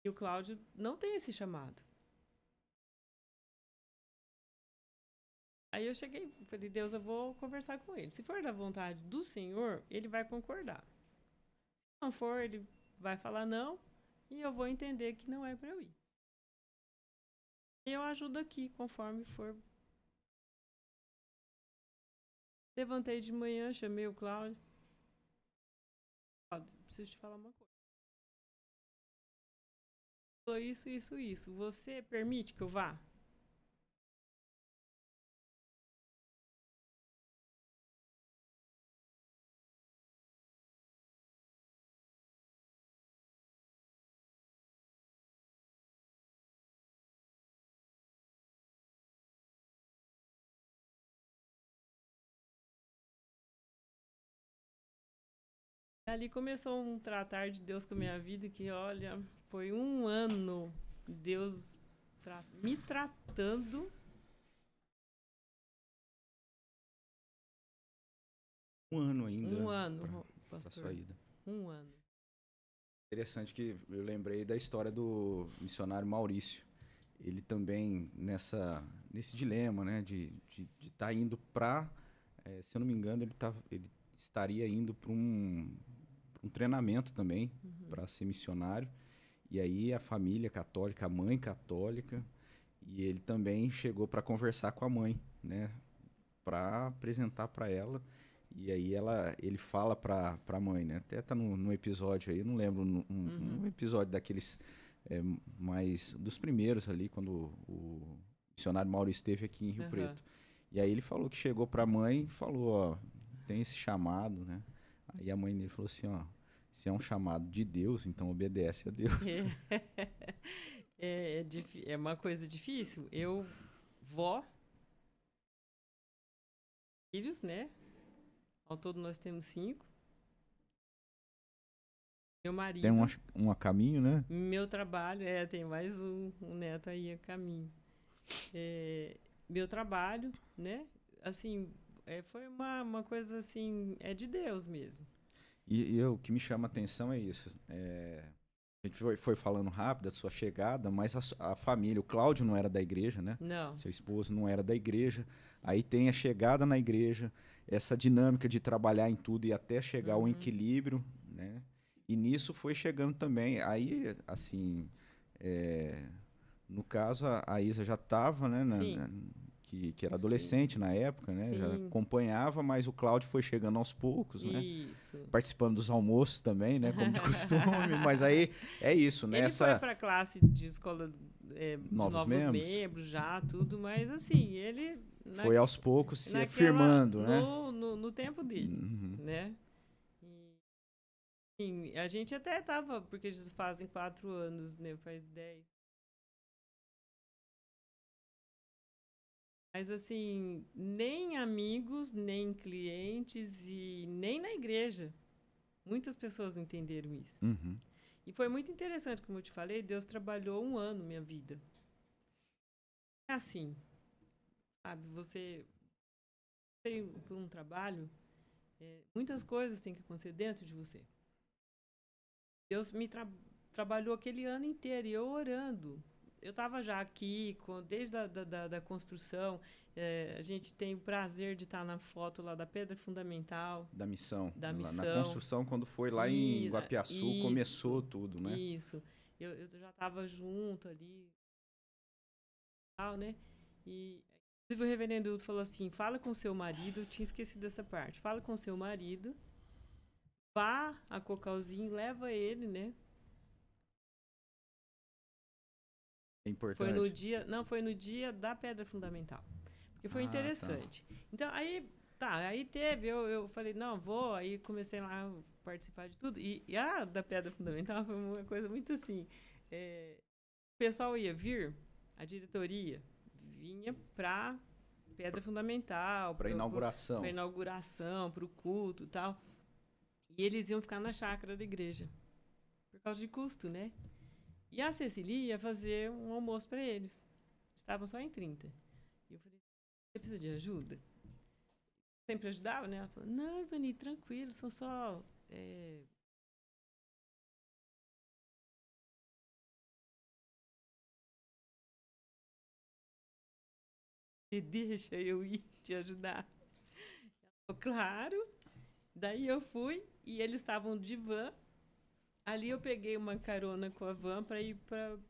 E o Cláudio não tem esse chamado. Aí eu cheguei, falei, Deus, eu vou conversar com ele. Se for da vontade do Senhor, ele vai concordar. Se não for, ele vai falar não, e eu vou entender que não é para eu ir. E eu ajudo aqui, conforme for. Levantei de manhã, chamei o Cláudio. Cláudio, preciso te falar uma coisa. Falou isso. Você permite que eu vá? Ali começou um tratar de Deus com a minha vida que, olha, foi um ano Deus me tratando. Um ano ainda. Um ano, pastor. Pra sua ida. Um ano. Interessante que eu lembrei da história do missionário Maurício. Ele também nesse dilema, né, de estar indo para, se eu não me engano, ele estaria indo para um treinamento também para ser missionário. E aí a família católica, a mãe católica, e ele também chegou para conversar com a mãe, né, para apresentar para ela. E aí ele fala para a mãe, né? Até tá no episódio aí, eu não lembro, um episódio daqueles mais dos primeiros ali, quando o missionário Mauro esteve aqui em Rio Preto. E aí ele falou que chegou para a mãe e falou, ó, tem esse chamado, né? Aí a mãe dele falou assim, ó, se é um chamado de Deus, então obedece a Deus. É uma coisa difícil. Eu, filhos, né? Ao todo nós temos 5. Meu marido. Tem um a caminho, né? Meu trabalho, tem mais um neto aí a caminho. Meu trabalho, né? Assim, foi uma coisa assim, é de Deus mesmo. E o que me chama a atenção é isso. A gente foi falando rápido da sua chegada, mas a família, o Cláudio não era da igreja, né? Não. Seu esposo não era da igreja. Aí tem a chegada na igreja, essa dinâmica de trabalhar em tudo e até chegar ao equilíbrio, né? E nisso foi chegando também. Aí, assim, no caso, a Isa já estava, né? Que era adolescente na época, né? Sim. Já acompanhava, mas o Cláudio foi chegando aos poucos, né? Isso. Participando dos almoços também, né? Como de costume. Mas aí é isso, né? Ele foi para a classe de escola novos membros já, tudo, mas assim, ele... Foi aos poucos se afirmando, né? No tempo dele, né? E, a gente até estava, porque fazem 4 anos, né? Faz 10. Mas, assim, nem amigos, nem clientes e nem na igreja. Muitas pessoas não entenderam isso. Uhum. E foi muito interessante, como eu te falei, Deus trabalhou 1 ano minha vida. É assim, sabe, você tem por um trabalho, muitas coisas têm que acontecer dentro de você. Deus me trabalhou aquele ano inteiro e eu orando. Eu estava já aqui, desde da construção. A gente tem o prazer de estar na foto lá da Pedra Fundamental. Da missão. Da Na missão. construção, quando foi lá em Guapiaçu, Isso, começou tudo, né? Isso. Eu já estava junto ali, tal, né? E inclusive o reverendo Hildo falou assim, fala com seu marido, eu tinha esquecido dessa parte. Fala com seu marido, vá a Cocalzinho, leva ele, né? É importante. Foi no dia da Pedra Fundamental. Porque foi interessante. Tá. Então, aí teve, eu falei, não, vou, aí comecei lá a participar de tudo. E a da Pedra Fundamental foi uma coisa muito assim. O pessoal ia vir, a diretoria vinha para Pedra Fundamental, para inauguração. Para inauguração, para o culto e tal. E eles iam ficar na chácara da igreja. Por causa de custo, né? E a Cecília ia fazer um almoço para eles. Estavam só em 30. E eu falei, você precisa de ajuda? Sempre ajudava, né? Ela falou, não, Ivani, tranquilo, são só... Deixa eu ir te ajudar. Ela falou, claro. Daí eu fui e eles estavam de van. Ali eu peguei uma carona com a van para ir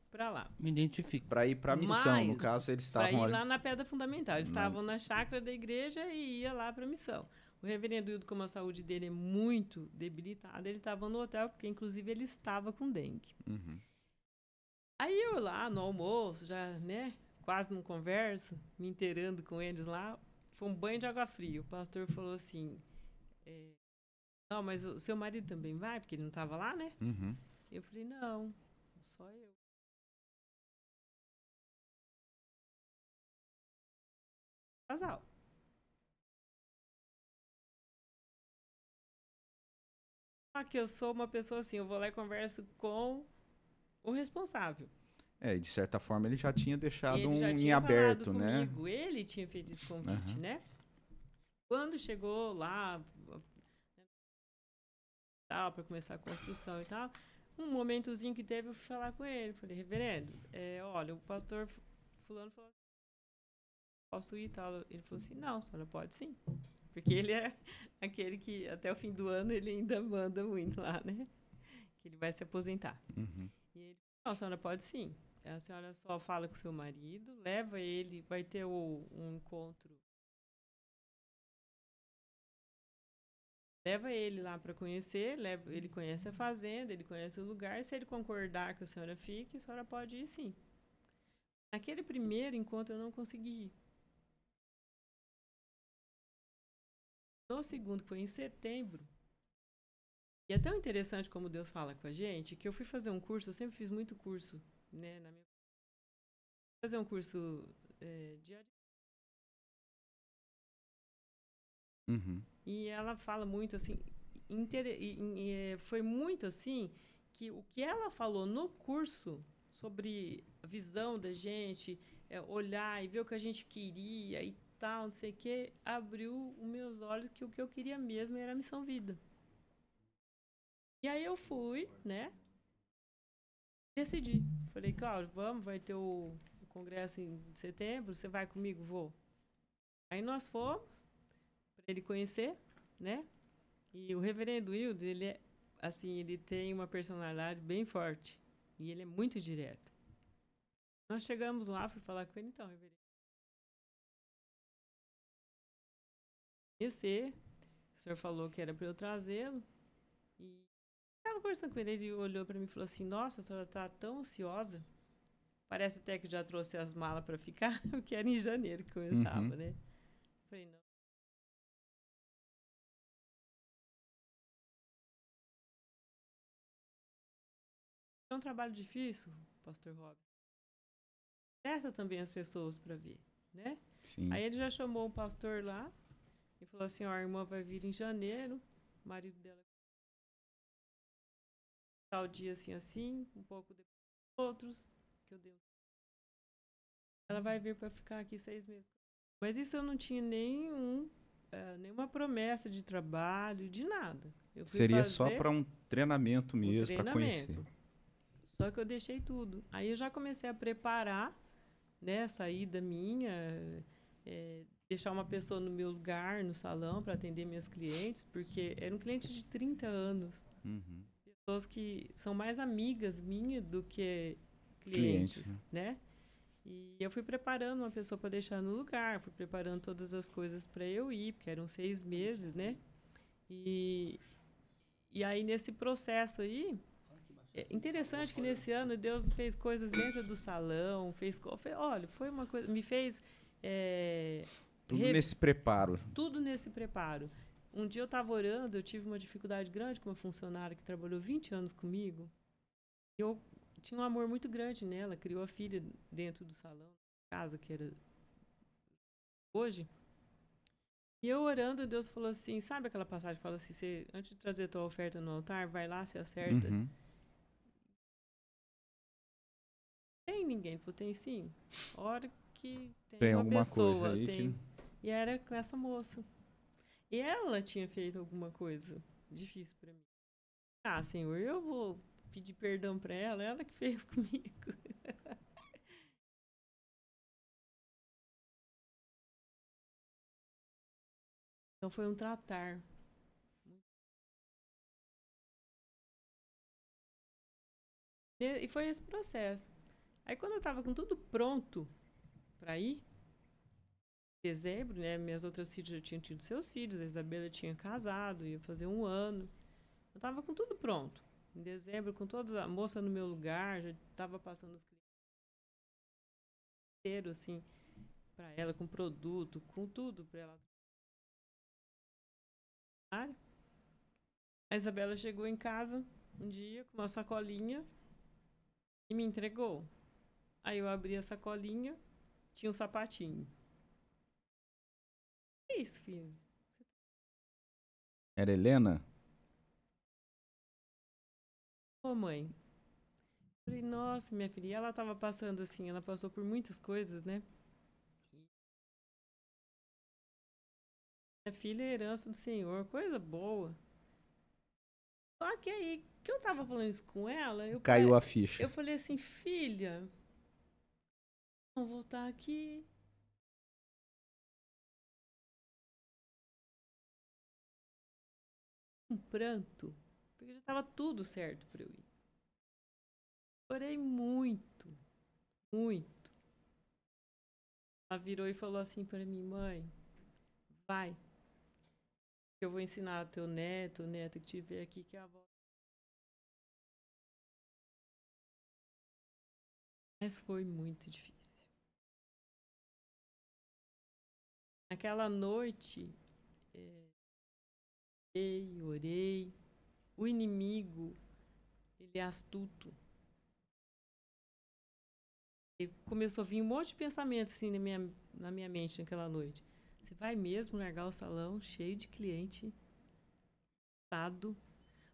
para lá. Me identifico. Para ir para a missão, no caso, eles estavam... Para ir lá na Pedra Fundamental. Eles estavam na chácara da igreja e ia lá para a missão. O reverendo Hildo, como a saúde dele é muito debilitada, ele estava no hotel, porque inclusive ele estava com dengue. Uhum. Aí eu lá no almoço, já, né, quase não converso, me inteirando com eles lá, foi um banho de água fria. O pastor falou assim... Não, mas o seu marido também vai? Porque ele não estava lá, né? Uhum. Eu falei, não, só eu. Casal. Só que eu sou uma pessoa assim, eu vou lá e converso com o responsável. De certa forma ele já tinha deixado ele já em tinha aberto, né? Comigo. Ele tinha feito esse convite, né? Quando chegou lá, tal, para começar a construção e tal, um momentozinho que teve, eu fui falar com ele. Falei, reverendo, olha, o pastor fulano falou assim, posso ir e tal. Ele falou assim, não, a senhora pode sim. Porque ele é aquele que até o fim do ano ele ainda manda muito lá, né? Que ele vai se aposentar. Uhum. E ele falou, não, a senhora pode sim. A senhora só fala com seu marido, leva ele, vai ter um encontro. Leva ele lá para conhecer, ele conhece a fazenda, ele conhece o lugar. Se ele concordar que a senhora fique, a senhora pode ir sim. Naquele primeiro encontro eu não consegui ir. No segundo, que foi em setembro, e é tão interessante como Deus fala com a gente, que eu fui fazer um curso, eu sempre fiz muito curso, né, na minha... fazer um curso de... Uhum. E ela fala muito assim, foi muito assim, que o que ela falou no curso sobre a visão da gente, olhar e ver o que a gente queria e tal, não sei o que, abriu os meus olhos que o que eu queria mesmo era a Missão Vida. E aí eu fui, né? Decidi. Falei, Cláudio, vamos, vai ter o congresso em setembro, você vai comigo? Vou. Aí nós fomos, para ele conhecer, né? E o reverendo Hildo, ele é, assim, ele tem uma personalidade bem forte. E ele é muito direto. Nós chegamos lá, fui falar com ele, então, reverendo. Conhecer, o senhor falou que era para eu trazê-lo. E estava conversando com ele, ele olhou para mim e falou assim, nossa, a senhora está tão ansiosa. Parece até que já trouxe as malas para ficar, porque era em janeiro que começava, né? Eu falei, não. É um trabalho difícil, pastor Robson. Testa também as pessoas para ver, né? Sim. Aí ele já chamou o pastor lá e falou assim, ó, a irmã vai vir em janeiro, o marido dela tal dia assim, um pouco depois outros, que eu dei. Ela vai vir para ficar aqui 6 meses. Mas isso eu não tinha nenhuma promessa de trabalho, de nada. Eu fui Seria fazer só para um treinamento mesmo, para conhecer. Só que eu deixei tudo. Aí eu já comecei a preparar, né, a saída minha, deixar uma pessoa no meu lugar, no salão, para atender minhas clientes, porque eram clientes de 30 anos. Uhum. Pessoas que são mais amigas minhas do que Clientes, clientes, né? E eu fui preparando uma pessoa para deixar no lugar, fui preparando todas as coisas para eu ir, porque eram 6 meses, né? E aí, nesse processo aí, é interessante que nesse ano Deus fez coisas dentro do salão, olha, foi uma coisa, me fez... tudo nesse preparo. Tudo nesse preparo. Um dia eu estava orando, eu tive uma dificuldade grande com uma funcionária que trabalhou 20 anos comigo. Eu tinha um amor muito grande nela, criou a filha dentro do salão, casa que era hoje. E eu orando, Deus falou assim, sabe aquela passagem que fala assim, você, antes de trazer a tua oferta no altar, vai lá, se acerta. Uhum. Tem ninguém? Ele falou, tem sim. Hora que Tem uma alguma pessoa, coisa aí tem. que... E era com essa moça. E ela tinha feito alguma coisa difícil para mim. Ah, Senhor, eu vou pedir perdão para ela que fez comigo. Então foi um tratar. E foi esse processo. Aí quando eu estava com tudo pronto para ir, em dezembro, né, minhas outras filhas já tinham tido seus filhos, a Isabela tinha casado, ia fazer 1 ano. Eu estava com tudo pronto. Em dezembro, com toda a moça no meu lugar, já estava passando os clientes inteiros, assim, para ela, com produto, com tudo para ela. A Isabela chegou em casa um dia com uma sacolinha e me entregou. Aí eu abri a sacolinha, tinha um sapatinho. Que isso, filho? Era Helena? Ô, mãe. Falei, nossa, minha filha. E ela estava passando assim, ela passou por muitas coisas, né? Minha filha é herança do Senhor, coisa boa. Só que aí, que eu tava falando isso com ela, Caiu a ficha. eu falei assim, filha, vamos voltar aqui. Um pranto, porque já estava tudo certo para eu ir. Orei muito, muito. Ela virou e falou assim para mim, mãe, vai, eu vou ensinar teu neto, o neto que tiver aqui, que é a avó. Mas foi muito difícil. Naquela noite, orei. O inimigo, ele é astuto. E começou a vir um monte de pensamento assim na minha mente naquela noite. Você vai mesmo largar o salão cheio de cliente?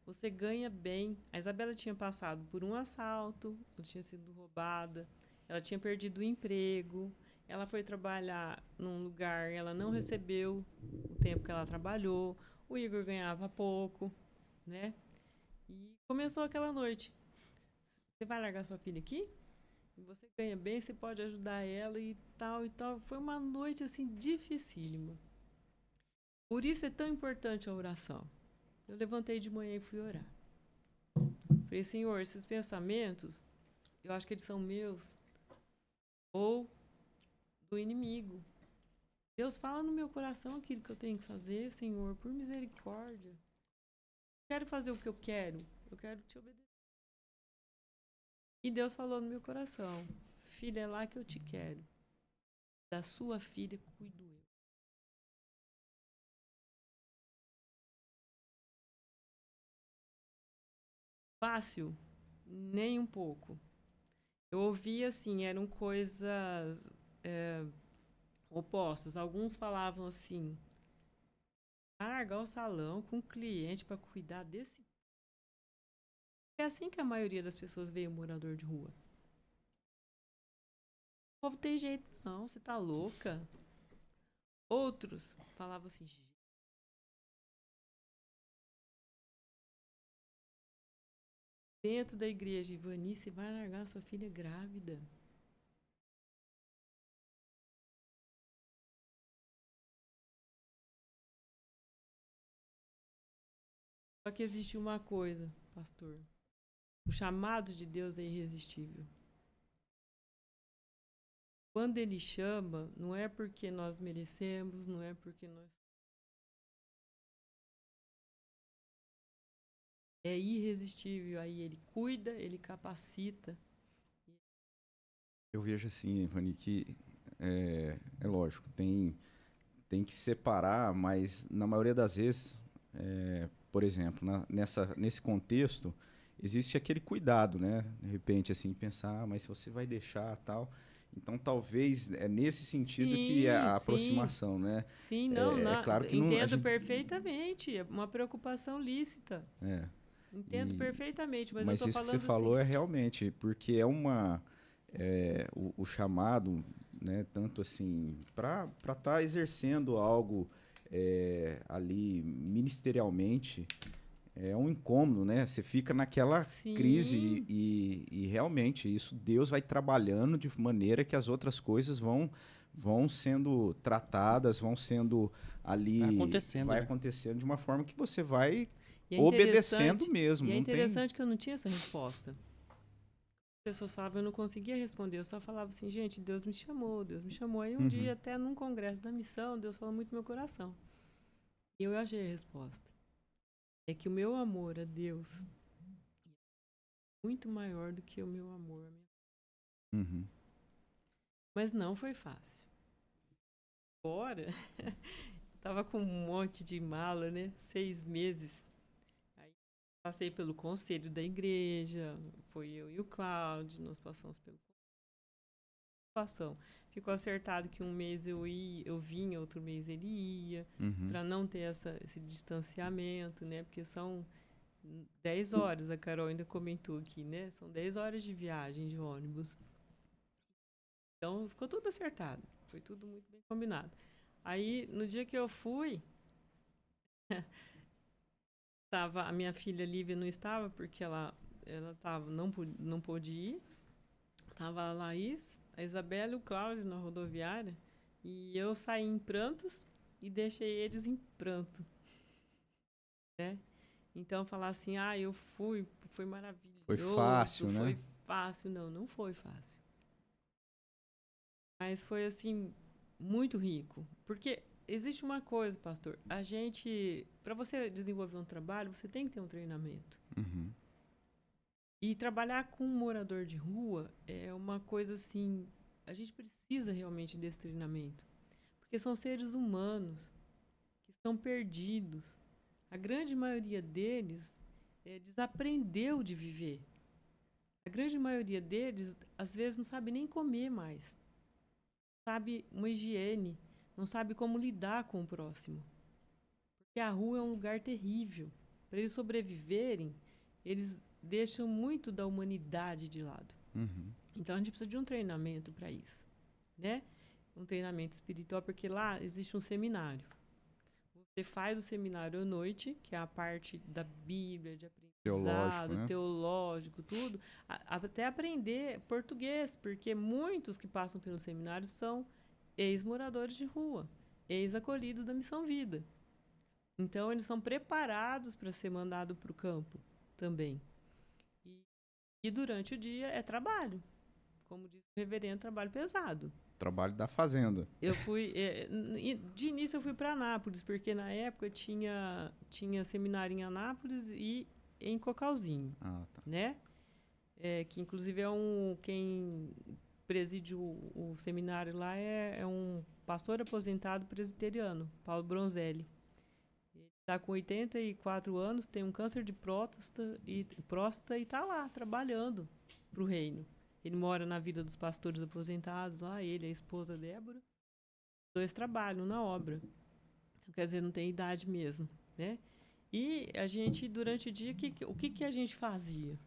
Você ganha bem. A Isabela tinha passado por um assalto, ela tinha sido roubada, ela tinha perdido o emprego, ela foi trabalhar num lugar, ela não recebeu o tempo que ela trabalhou, o Igor ganhava pouco, né? E começou aquela noite. Você vai largar sua filha aqui? Você ganha bem, você pode ajudar ela e tal e tal. Foi uma noite assim dificílima. Por isso é tão importante a oração. Eu levantei de manhã e fui orar. Falei, Senhor, esses pensamentos, eu acho que eles são meus ou do inimigo. Deus, fala no meu coração aquilo que eu tenho que fazer, Senhor, por misericórdia. Eu quero fazer o que eu quero te obedecer. E Deus falou no meu coração, filha, é lá que eu te quero. Da sua filha cuido eu. Fácil? Nem um pouco. Eu ouvia assim, eram coisas opostas. Alguns falavam assim, largar o salão com o cliente para cuidar desse. É assim que a maioria das pessoas vê o morador de rua. O povo tem jeito, não, você tá louca. Outros falavam assim, dentro da igreja, Ivani, você vai largar sua filha grávida. Só que existe uma coisa, pastor. O chamado de Deus é irresistível. Quando ele chama, não é porque nós merecemos, não é porque nós. É irresistível. Aí ele cuida, ele capacita. Eu vejo assim, Ivani, que é lógico, tem que separar, mas na maioria das vezes, por exemplo, nesse contexto, existe aquele cuidado, né? De repente, assim, pensar, mas se você vai deixar tal. Então, talvez é nesse sentido que é Sim, a sim. aproximação, né? Sim, não, É claro que não, a entendo gente, perfeitamente. É uma preocupação lícita. é, Entendo e, perfeitamente, mas eu mas estou isso que você falando falou assim. é realmente, porque o chamado, né, tanto assim, para estar exercendo algo ali ministerialmente, é um incômodo, né? Você fica naquela crise Sim, e realmente isso Deus vai trabalhando de maneira que as outras coisas vão sendo tratadas, vão sendo Vai ali, acontecendo, vai né? acontecendo de uma forma que você vai e é obedecendo interessante, mesmo, e é não tem. interessante que eu não tinha essa resposta. As pessoas falavam, eu não conseguia responder, eu só falava assim, gente, Deus me chamou, Deus me chamou. Aí um dia, Uhum. até num congresso da missão, Deus falou muito no meu coração. E eu achei a resposta. É que o meu amor a Deus é muito maior do que o meu amor a minha. Uhum. Mas não foi fácil. Agora, tava com um monte de mala, né? 6 meses. Aí passei pelo conselho da igreja, foi eu e o Cláudio, nós passamos pelo situação. Ficou acertado que um mês eu vinha, outro mês ele ia, Uhum. para não ter esse distanciamento, né? Porque são 10 horas, a Carol ainda comentou aqui, né? São 10 horas de viagem de ônibus. Então ficou tudo acertado, foi tudo muito bem combinado. Aí no dia que eu fui, a minha filha Lívia não estava porque ela tava, não pôde ir. Tava a Laís, a Isabela e o Cláudio na rodoviária. E eu saí em prantos e deixei eles em pranto, né? Então falar assim, eu fui, foi Foi maravilhoso, fácil, foi né? fácil. Não, não foi fácil. Mas foi assim, muito rico. Porque existe uma coisa, pastor. A gente, para você desenvolver um trabalho, você tem que ter um treinamento. Uhum. E trabalhar com um morador de rua é uma coisa assim, a gente precisa realmente desse treinamento. Porque são seres humanos que estão perdidos. A grande maioria deles desaprendeu de viver. A grande maioria deles, às vezes, não sabe nem comer mais. Não sabe uma higiene, não sabe como lidar com o próximo. Porque a rua é um lugar terrível. Para eles sobreviverem, eles deixam muito da humanidade de lado. Uhum. Então a gente precisa de um treinamento para isso, né? Um treinamento espiritual, porque lá existe um seminário. Você faz o seminário à noite, que é a parte da Bíblia, de Teológico, aprendizado, né? teológico, tudo, até aprender português, porque muitos que passam pelo seminário são ex-moradores de rua, ex-acolhidos da Missão Vida. Então, eles são preparados para ser mandados para o campo também. E, e durante o dia é trabalho. Como disse o reverendo, trabalho pesado. Trabalho da fazenda. Eu fui. De início eu fui para Anápolis, porque na época tinha seminário em Anápolis e em Cocalzinho, Ah, tá. né? Que inclusive quem preside o seminário lá é um pastor aposentado presbiteriano, Paulo Bronzelli. Ele está com 84 anos, tem um câncer de próstata e está lá trabalhando para o reino. Ele mora na Vila dos Pastores Aposentados lá, ele e a esposa Débora. 2 trabalham na obra. Então, quer dizer, não tem idade mesmo, né? E a gente, durante o dia, o que a gente fazia?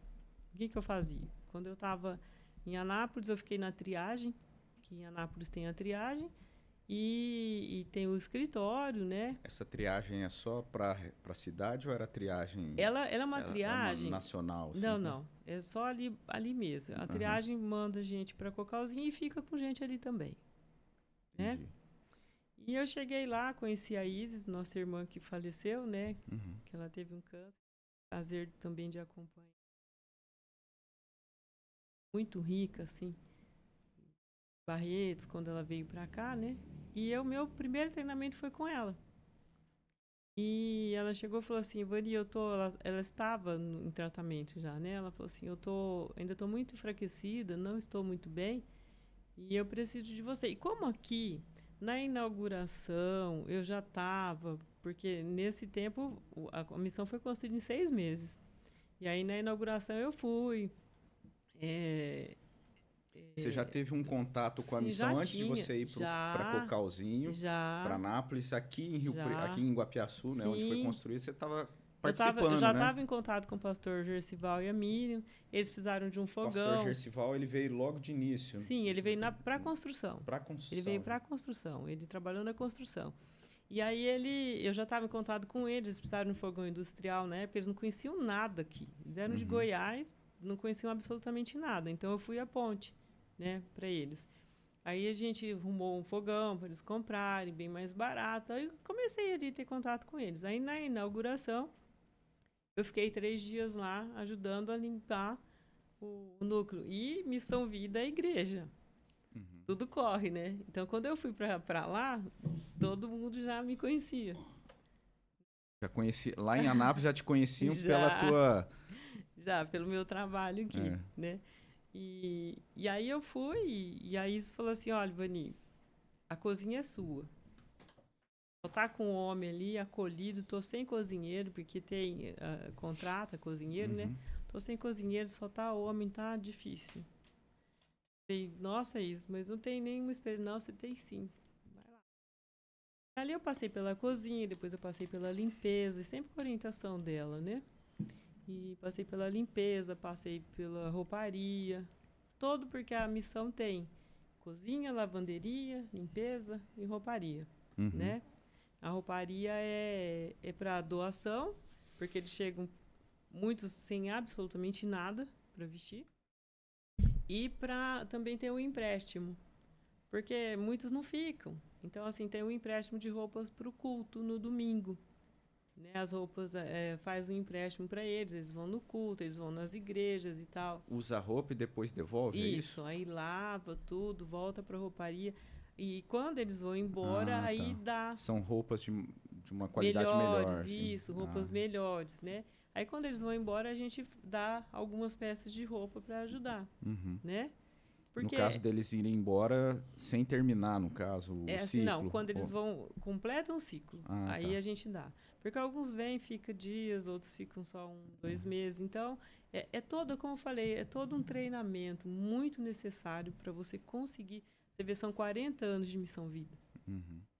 O que eu fazia? Quando eu estava em Anápolis, eu fiquei na triagem, que em Anápolis tem a triagem, e tem o escritório, né? Essa triagem é só para a cidade ou era triagem? Ela é uma triagem... É uma nacional? Assim, não, né? não. É só ali mesmo. A triagem manda gente para Cocalzinho e fica com gente ali também. Né? Entendi. E eu cheguei lá, conheci a Isis, nossa irmã que faleceu, né? Que ela teve um câncer. Prazer também de acompanhar. Muito rica, assim. Barretos, quando ela veio para cá, né? E meu primeiro treinamento foi com ela. E ela chegou e falou assim, Vani, ela estava em tratamento já, né? Ela falou assim, ainda estou muito enfraquecida, não estou muito bem, e eu preciso de você. E como aqui, na inauguração, eu já estava, porque nesse tempo a missão foi construída em 6 meses. E aí na inauguração eu fui. Você já teve um contato com a Sim, missão antes tinha, de você ir para Cocalzinho, para Anápolis, aqui em Guapiaçu, né, onde foi construído, você estava participando, eu já né? estava em contato com o pastor Gercival e a Miriam. Eles precisaram de um fogão. O pastor Gercival, ele veio logo de início. Sim, ele veio para a construção. Para a construção. Ele veio para a construção. Ele trabalhou na construção. E aí eu já estava em contato com eles. Eles precisaram de um fogão industrial na época. Eles não conheciam nada aqui. Eles eram de Goiás, não conheciam absolutamente nada. Então eu fui à ponte, né, para eles. Aí a gente arrumou um fogão para eles comprarem, bem mais barato. Aí comecei ali a ter contato com eles. Aí na inauguração, eu fiquei 3 dias lá ajudando a limpar o núcleo. E Missão Vida é a igreja. Tudo corre, né? Então, quando eu fui para lá, todo mundo já me conhecia. Já conheci, lá em Anápolis já te conheciam Já, pelo meu trabalho aqui, né? E aí eu fui, e a Isis falou assim, olha, Vani, a cozinha é sua. Só tá com o homem ali, acolhido, tô sem cozinheiro, porque tem contrata cozinheiro, né? Tô sem cozinheiro, só tá homem, tá difícil. Falei, nossa, Isis, mas não tem nenhuma experiência. Não, você tem sim. Vai lá. Ali eu passei pela cozinha, depois eu passei pela limpeza, e sempre com a orientação dela, né? E passei pela limpeza, passei pela rouparia, todo porque a missão tem cozinha, lavanderia, limpeza e rouparia, né? A rouparia é para doação, porque eles chegam muitos sem absolutamente nada para vestir. E para também ter um empréstimo, porque muitos não ficam. Então, assim, tem um empréstimo de roupas para o culto no domingo. Né? As roupas, faz um empréstimo para eles vão no culto, eles vão nas igrejas e tal. Usa a roupa e depois devolve, é isso? Aí lava tudo, volta para a rouparia. E quando eles vão embora, aí dá... São roupas de uma qualidade melhor. Assim. Isso, roupas melhores, né? Aí quando eles vão embora, a gente dá algumas peças de roupa para ajudar, né? Porque... No caso deles irem embora sem terminar, no caso, o ciclo. Não, quando eles completam o ciclo, aí a gente dá. Porque alguns vêm, ficam dias, outros ficam só 1, 2 meses. Então, todo, como eu falei, é todo um treinamento muito necessário para você conseguir... Você vê, são 40 anos de Missão Vida.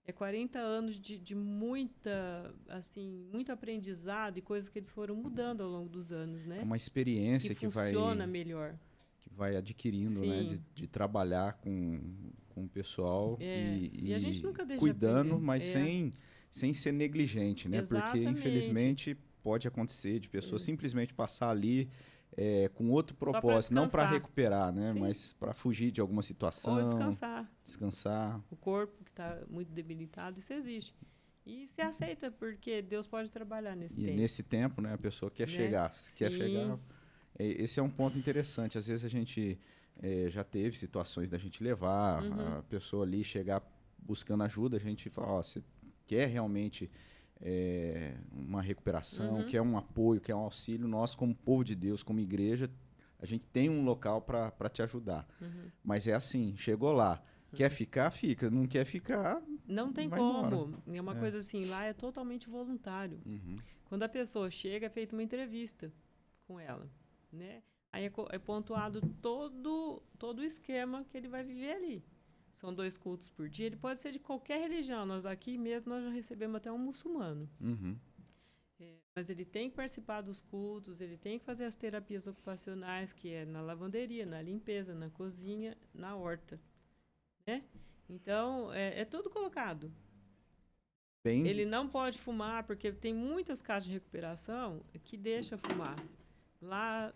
É 40 anos de muita, assim, muito aprendizado e coisas que eles foram mudando ao longo dos anos, né? É uma experiência que funciona melhor. Que vai adquirindo, né? De trabalhar com o pessoal e a gente nunca deixa cuidando, mas sem ser negligente, né? Exatamente. Porque, infelizmente, pode acontecer de pessoas simplesmente passar ali com outro propósito, não para recuperar, né? Mas para fugir de alguma situação. Ou descansar. O corpo que está muito debilitado, isso existe. E se aceita, porque Deus pode trabalhar nesse tempo. E nesse tempo, né? A pessoa quer chegar. Quer chegar. Esse é um ponto interessante. Às vezes a gente já teve situações da gente levar a pessoa ali, chegar buscando ajuda. A gente fala, você quer realmente uma recuperação, quer um apoio, quer um auxílio. Nós, como povo de Deus, como igreja, a gente tem um local para te ajudar. Mas é assim, chegou lá, quer ficar, fica. Não quer ficar, não tem como. É uma coisa assim, lá é totalmente voluntário. Quando a pessoa chega, é feita uma entrevista com ela. Né? Aí é pontuado todo o esquema que ele vai viver ali. são 2 cultos por dia, ele pode ser de qualquer religião. Nós aqui mesmo, nós já recebemos até um muçulmano. Uhum. Mas ele tem que participar dos cultos, ele tem que fazer as terapias ocupacionais, que é na lavanderia, na limpeza, na cozinha, na horta, né? Então, é tudo colocado. Bem... Ele não pode fumar, porque tem muitas casas de recuperação que deixam fumar. Lá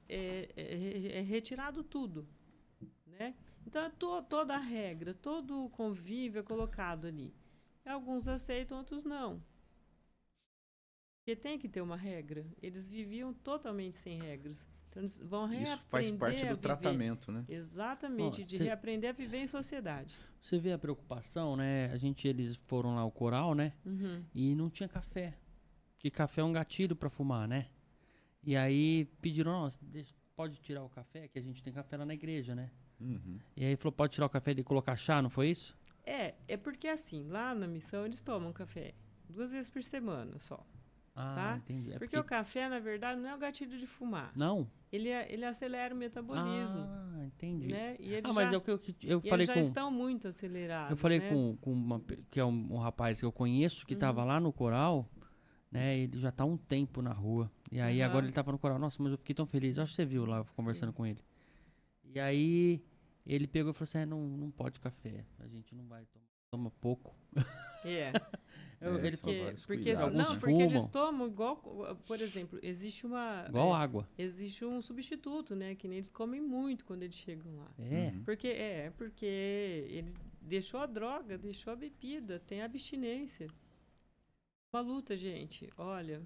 é retirado tudo, né? Então, toda a regra, todo o convívio é colocado ali. Alguns aceitam, outros não. Porque tem que ter uma regra. Eles viviam totalmente sem regras. Então, eles vão reaprender. Isso faz parte do tratamento, né? Exatamente, de reaprender a viver em sociedade. Você vê a preocupação, né? Eles foram lá ao coral, né? Uhum. E não tinha café. Porque café é um gatilho para fumar, né? E aí pediram, nossa, pode tirar o café, que a gente tem café lá na igreja, né? Uhum. E aí falou, pode tirar o café e colocar chá, não foi isso? É porque assim, lá na missão eles tomam café 2 vezes por semana só. Ah, tá? entendi. Porque o café, na verdade, não é o gatilho de fumar. Não? Ele acelera o metabolismo. Ah, entendi. Né? E mas é o que eu falei eles já estão muito acelerados. Eu falei né? que é um rapaz que eu conheço, que estava lá no coral, né? Ele já está há um tempo na rua. E aí agora ele estava no coral. Nossa, mas eu fiquei tão feliz. Eu acho que você viu lá, conversando com ele. E aí ele pegou e falou assim, não pode café. A gente não vai toma pouco. Porque eles tomam igual, por exemplo, existe um substituto, né, que nem eles comem muito quando eles chegam lá. Porque ele deixou a droga, deixou a bebida, tem abstinência. Uma luta, gente. Olha.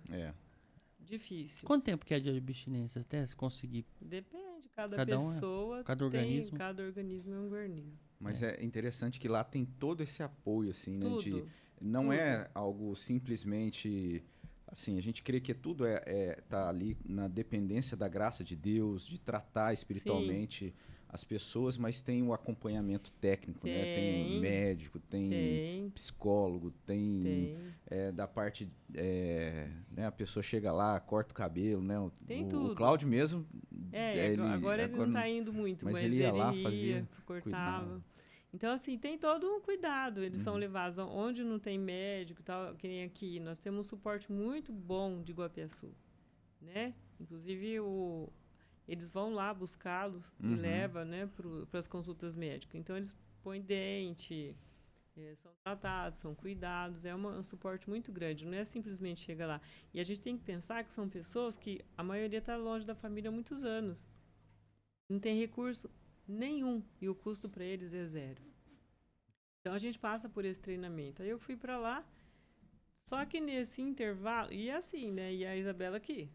Difícil. Quanto tempo que é de abstinência até se conseguir? Depende, cada pessoa cada organismo. Cada organismo é um organismo. Mas é interessante que lá tem todo esse apoio, assim, né? Não é algo simplesmente assim, a gente crê que tudo tá ali na dependência da graça de Deus, de tratar espiritualmente as pessoas, mas tem o acompanhamento técnico, né? Tem médico, tem psicólogo, tem da parte, né? A pessoa chega lá, corta o cabelo, né? O Cláudio mesmo... agora ele não está indo muito, mas ele ia lá, cortava. Cuidava. Então, assim, tem todo um cuidado. Eles são levados onde não tem médico, tal, que nem aqui. Nós temos um suporte muito bom de Iguapiaçu, né? Inclusive, eles vão lá buscá-los e levam, né, para as consultas médicas. Então, eles põem dente, são tratados, são cuidados. É um suporte muito grande. Não é simplesmente chegar lá. E a gente tem que pensar que são pessoas que a maioria está longe da família há muitos anos. Não tem recurso nenhum, e o custo para eles é 0. Então a gente passa por esse treinamento. Aí eu fui para lá, só que nesse intervalo, e assim, né, e a Isabela aqui,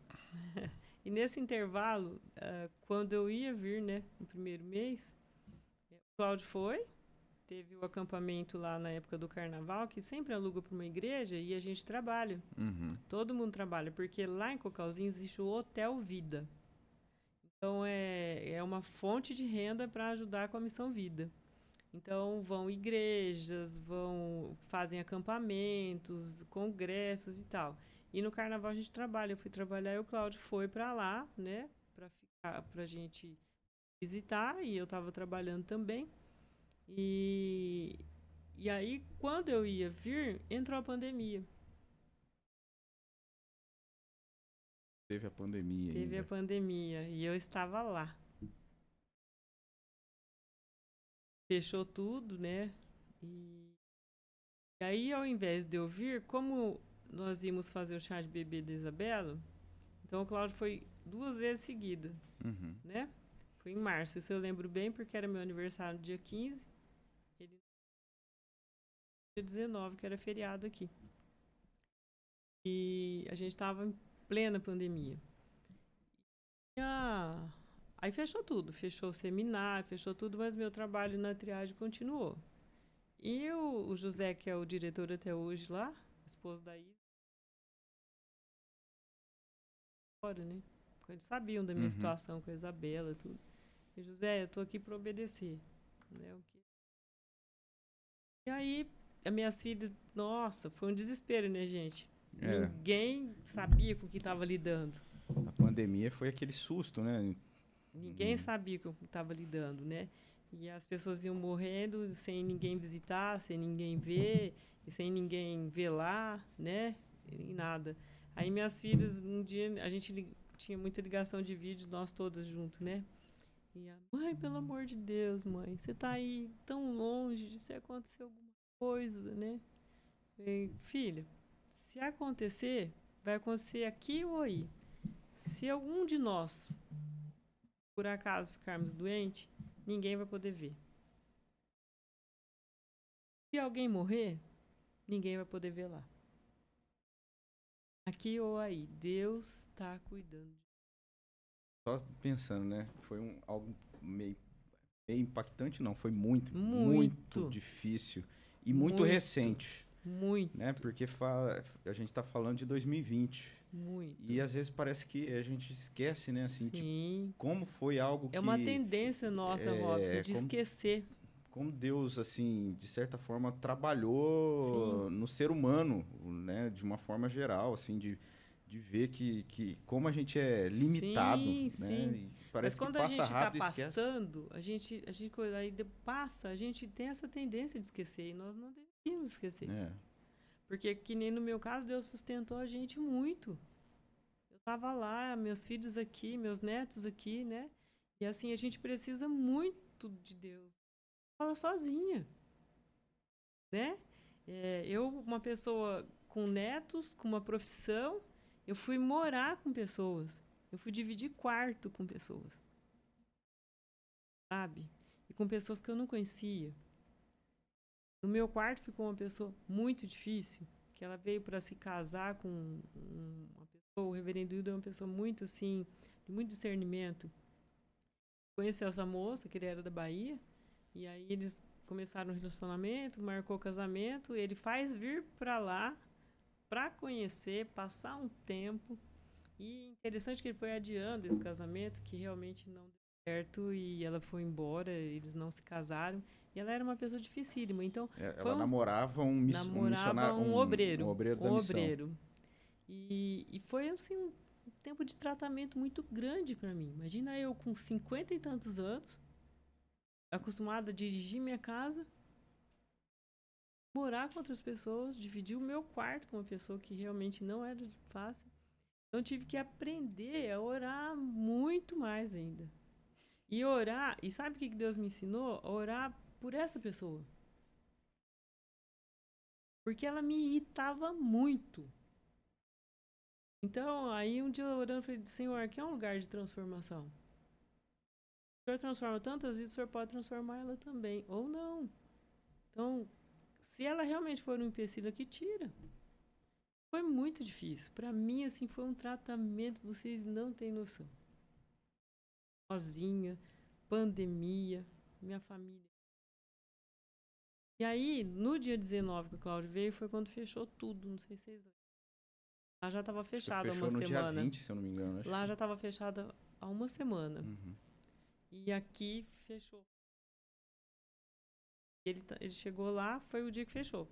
e nesse intervalo, quando eu ia vir, né, no primeiro mês, o Cláudio teve o acampamento lá na época do carnaval, que sempre aluga para uma igreja e a gente trabalha. Todo mundo trabalha, porque lá em Cocalzinho existe o Hotel Vida. Então, é uma fonte de renda para ajudar com a Missão Vida. Então, vão igrejas, fazem acampamentos, congressos e tal. E no carnaval a gente trabalha. Eu fui trabalhar e o Cláudio foi para lá, né? Para a gente visitar. E eu estava trabalhando também. E aí, quando eu ia vir, entrou a pandemia. Teve a pandemia. Teve a pandemia e eu estava lá. Fechou tudo, né? E aí, ao invés de eu vir, como nós íamos fazer o chá de bebê da Isabela, então o Cláudio foi 2 vezes seguida, né? Foi em março, isso eu lembro bem, porque era meu aniversário no dia 15, ele dia 19, que era feriado aqui. E a gente estava em plena pandemia. Aí fechou tudo, fechou o seminário, fechou tudo, mas meu trabalho na triagem continuou. E o José, que é o diretor até hoje lá, esposo da Isa, né? Eles sabiam da minha situação com a Isabela e tudo. E José, eu tô aqui para obedecer, né? E aí, as minhas filhas, nossa, foi um desespero, né, gente? Ninguém sabia com o que estava lidando. A pandemia foi aquele susto, né? Ninguém sabia com o que estava lidando, né? E as pessoas iam morrendo sem ninguém visitar, sem ninguém ver, e sem ninguém velar, né? E nada. Aí minhas filhas, um dia, a gente tinha muita ligação de vídeo, nós todas juntas, né? E a mãe, pelo amor de Deus, mãe, você tá aí tão longe de se acontecer alguma coisa, né? E, filha, se acontecer, vai acontecer aqui ou aí. Se algum de nós, por acaso, ficarmos doentes, ninguém vai poder ver. Se alguém morrer, ninguém vai poder ver lá. Aqui ou aí, Deus está cuidando. Só pensando, né? Foi algo meio impactante, não. Foi muito difícil. E muito recente. Muito. Né? Porque a gente está falando de 2020. Muito. E às vezes parece que a gente esquece, né? Assim, Sim. tipo, como foi algo que... É uma tendência nossa, Robson, de esquecer. Como Deus, assim, de certa forma, trabalhou no ser humano, né? De uma forma geral, assim, de ver que como a gente é limitado, né? E parece que passa rápido e esquece. Mas quando a gente está passando, a gente aí passa, a gente tem essa tendência de esquecer. E nós não deveríamos esquecer. Porque, que nem no meu caso, Deus sustentou a gente muito. Eu estava lá, meus filhos aqui, meus netos aqui, né? E assim, a gente precisa muito de Deus. Fala sozinha, né? Eu, uma pessoa com netos, com uma profissão, eu fui morar com pessoas. Eu fui dividir quarto com pessoas. Sabe? E com pessoas que eu não conhecia. No meu quarto ficou uma pessoa muito difícil, que ela veio para se casar com uma pessoa, o reverendo Hildo é uma pessoa muito assim, de muito discernimento. Conheceu essa moça, que ele era da Bahia, e aí eles começaram um relacionamento, marcou o casamento, ele faz vir para lá para conhecer, passar um tempo. E interessante que ele foi adiando esse casamento, que realmente não deu certo, e ela foi embora, eles não se casaram. E ela era uma pessoa dificílima. Então, ela namorava um missionário, um obreiro. Um obreiro da missão. E foi assim um tempo de tratamento muito grande para mim. Imagina eu com 50 e tantos anos, acostumada a dirigir minha casa, morar com outras pessoas, dividir o meu quarto com uma pessoa que realmente não era fácil. Então, eu tive que aprender a orar muito mais ainda. E orar, e sabe o que Deus me ensinou? A orar por essa pessoa. Porque ela me irritava muito. Então, aí um dia eu orando, eu falei, Senhor, aqui é um lugar de transformação. O Senhor transforma tantas vidas, o Senhor pode transformar ela também. Ou não. Então, se ela realmente for um empecilho aqui, tira. Foi muito difícil. Para mim, assim, foi um tratamento, vocês não têm noção. Sozinha, pandemia, minha família. E aí, no dia 19 que o Cláudio veio, foi quando fechou tudo. Não sei se vocês... Lá já estava fechada há uma semana. Fechou no dia 20, se eu não me engano. Lá já estava fechada há uma semana. Uhum. E aqui fechou. Ele chegou lá, foi o dia que fechou.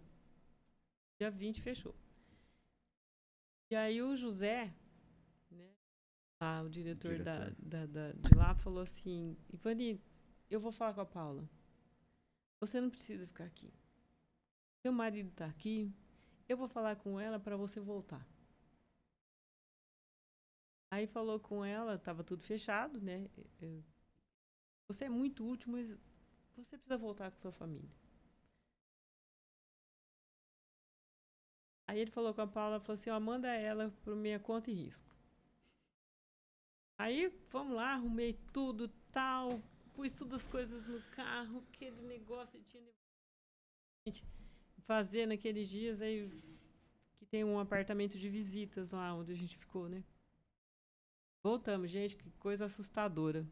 Dia 20 fechou. E aí o José, né, o diretor. De lá, falou assim, Ivani, eu vou falar com a Paula. Você não precisa ficar aqui. Seu marido está aqui. Eu vou falar com ela para você voltar. Aí falou com ela, estava tudo fechado, né? Você é muito útil, mas você precisa voltar com sua família. Aí ele falou com a Paula, falou assim, manda ela por minha conta e risco. Aí, vamos lá, arrumei tudo, tal, pus todas as coisas no carro, aquele negócio que tinha fazer naqueles dias aí, que tem um apartamento de visitas lá onde a gente ficou, né? Voltamos, gente, que coisa assustadora.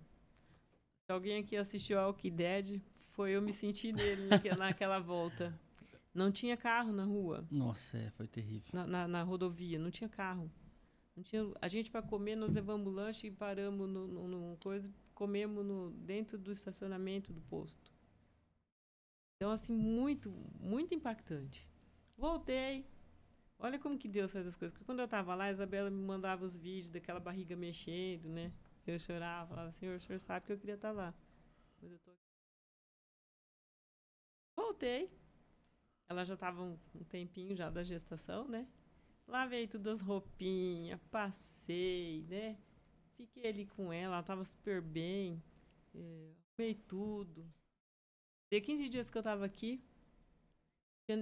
Se alguém aqui assistiu ao Walking Dead, foi eu me sentir nele naquela volta. Não tinha carro na rua. Nossa, foi terrível. Na rodovia, não tinha carro. Não tinha, a gente, para comer, nós levamos lanche e paramos no coisa, comemos dentro do estacionamento do posto. Então, assim, muito, muito impactante. Voltei. Olha como que Deus faz as coisas. Porque quando eu estava lá, a Isabela me mandava os vídeos daquela barriga mexendo, né? Eu chorava, falava, Senhor, o senhor sabe que eu queria estar lá. Mas eu tô aqui. Voltei. Ela já estava um tempinho já da gestação, né? Lavei todas as roupinhas, passei, né? Fiquei ali com ela estava super bem. Arrumei tudo. Dei 15 dias que eu estava aqui,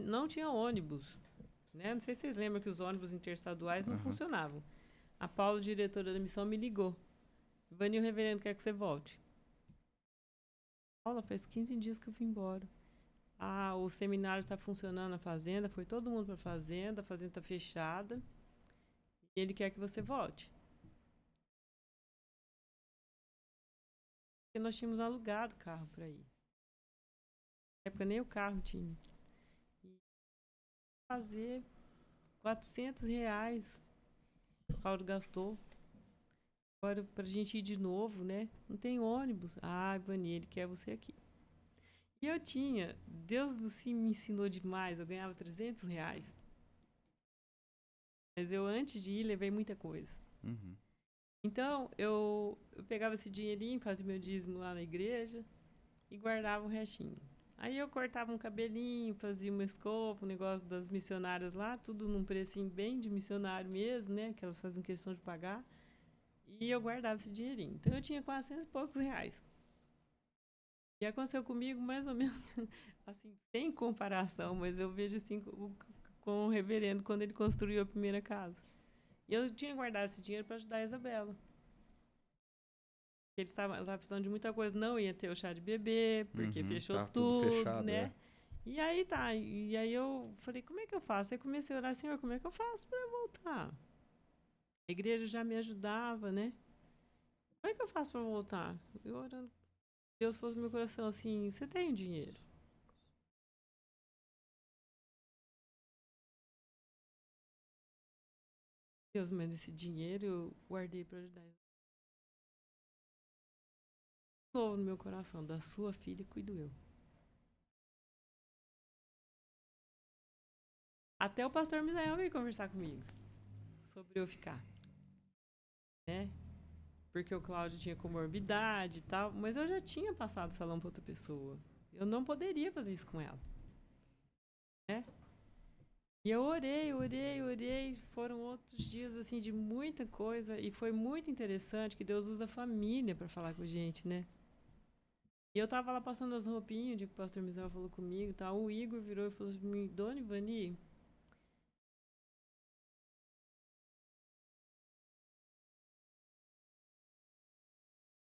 não tinha ônibus, né? Não sei se vocês lembram que os ônibus interestaduais não funcionavam. A Paula, diretora da missão, me ligou. Vani, o reverendo quer que você volte. Paula, faz 15 dias que eu vim embora. Ah, o seminário está funcionando na fazenda, foi todo mundo para a fazenda está fechada. E ele quer que você volte. Porque nós tínhamos alugado carro para ir. Na época nem o carro tinha. E fazer R$400 o Paulo gastou. Agora, pra gente ir de novo, né? Não tem ônibus. Ah, Ivani, ele quer você aqui. E eu tinha, Deus assim, me ensinou demais, eu ganhava R$300. Mas eu, antes de ir, levei muita coisa. Então, eu pegava esse dinheirinho, fazia meu dízimo lá na igreja e guardava o restinho. Aí eu cortava um cabelinho, fazia uma escova, um negócio das missionárias lá, tudo num precinho bem de missionário mesmo, né? Que elas faziam questão de pagar. E eu guardava esse dinheirinho. Então, eu tinha R$400 e poucos. E aconteceu comigo mais ou menos, assim, sem comparação, mas eu vejo assim com o reverendo quando ele construiu a primeira casa. E eu tinha guardado esse dinheiro para ajudar a Isabela. Ele estava precisando de muita coisa, não ia ter o chá de bebê, porque fechou tudo fechado, né? E aí tá, e aí eu falei, como é que eu faço? Aí comecei a orar, Senhor, como é que eu faço para eu voltar? A igreja já me ajudava, né? Como é que eu faço para voltar? Eu orando, Deus fosse no meu coração assim, você tem dinheiro? Deus, mas esse dinheiro eu guardei para ajudar. Novo no meu coração, da sua filha cuido eu. Até o pastor Misael veio conversar comigo sobre eu ficar, né? Porque o Cláudio tinha comorbidade e tal, mas eu já tinha passado o salão para outra pessoa. Eu não poderia fazer isso com ela, né? E eu orei. Foram outros dias assim de muita coisa e foi muito interessante que Deus usa a família para falar com a gente, né? E eu tava lá passando as roupinhas, de que o pastor Misael falou comigo, tá? O Igor virou e falou assim: Dona Ivani,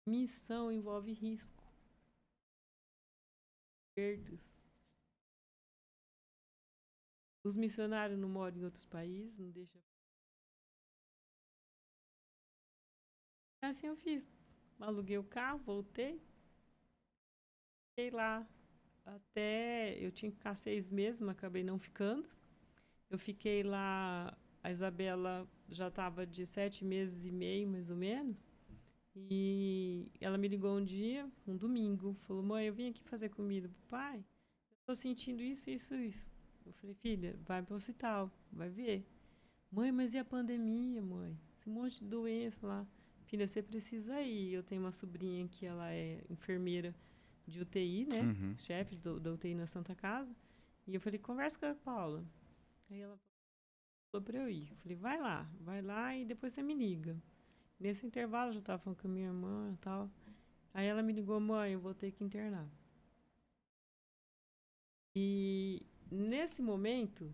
missão envolve risco, perdas. Os missionários não moram em outros países, não deixa. Assim eu fiz. Aluguei o carro, voltei. Fiquei lá até. Eu tinha que ficar 6 meses, mas acabei não ficando. Eu fiquei lá. A Isabela já estava de 7 meses e meio, mais ou menos. E ela me ligou um dia, um domingo. Falou: Mãe, eu vim aqui fazer comida pro pai. Eu tô sentindo isso. Eu falei: Filha, vai pro hospital, vai ver. Mãe, mas e a pandemia, mãe? Esse monte de doença lá. Filha, você precisa ir. Eu tenho uma sobrinha que ela é enfermeira de UTI, né? Chefe da UTI na Santa Casa. E eu falei, conversa com a Paula. Aí ela falou pra eu ir. Eu falei, vai lá e depois você me liga. Nesse intervalo eu já estava falando com a minha irmã e tal. Aí ela me ligou, mãe, eu vou ter que internar. E nesse momento,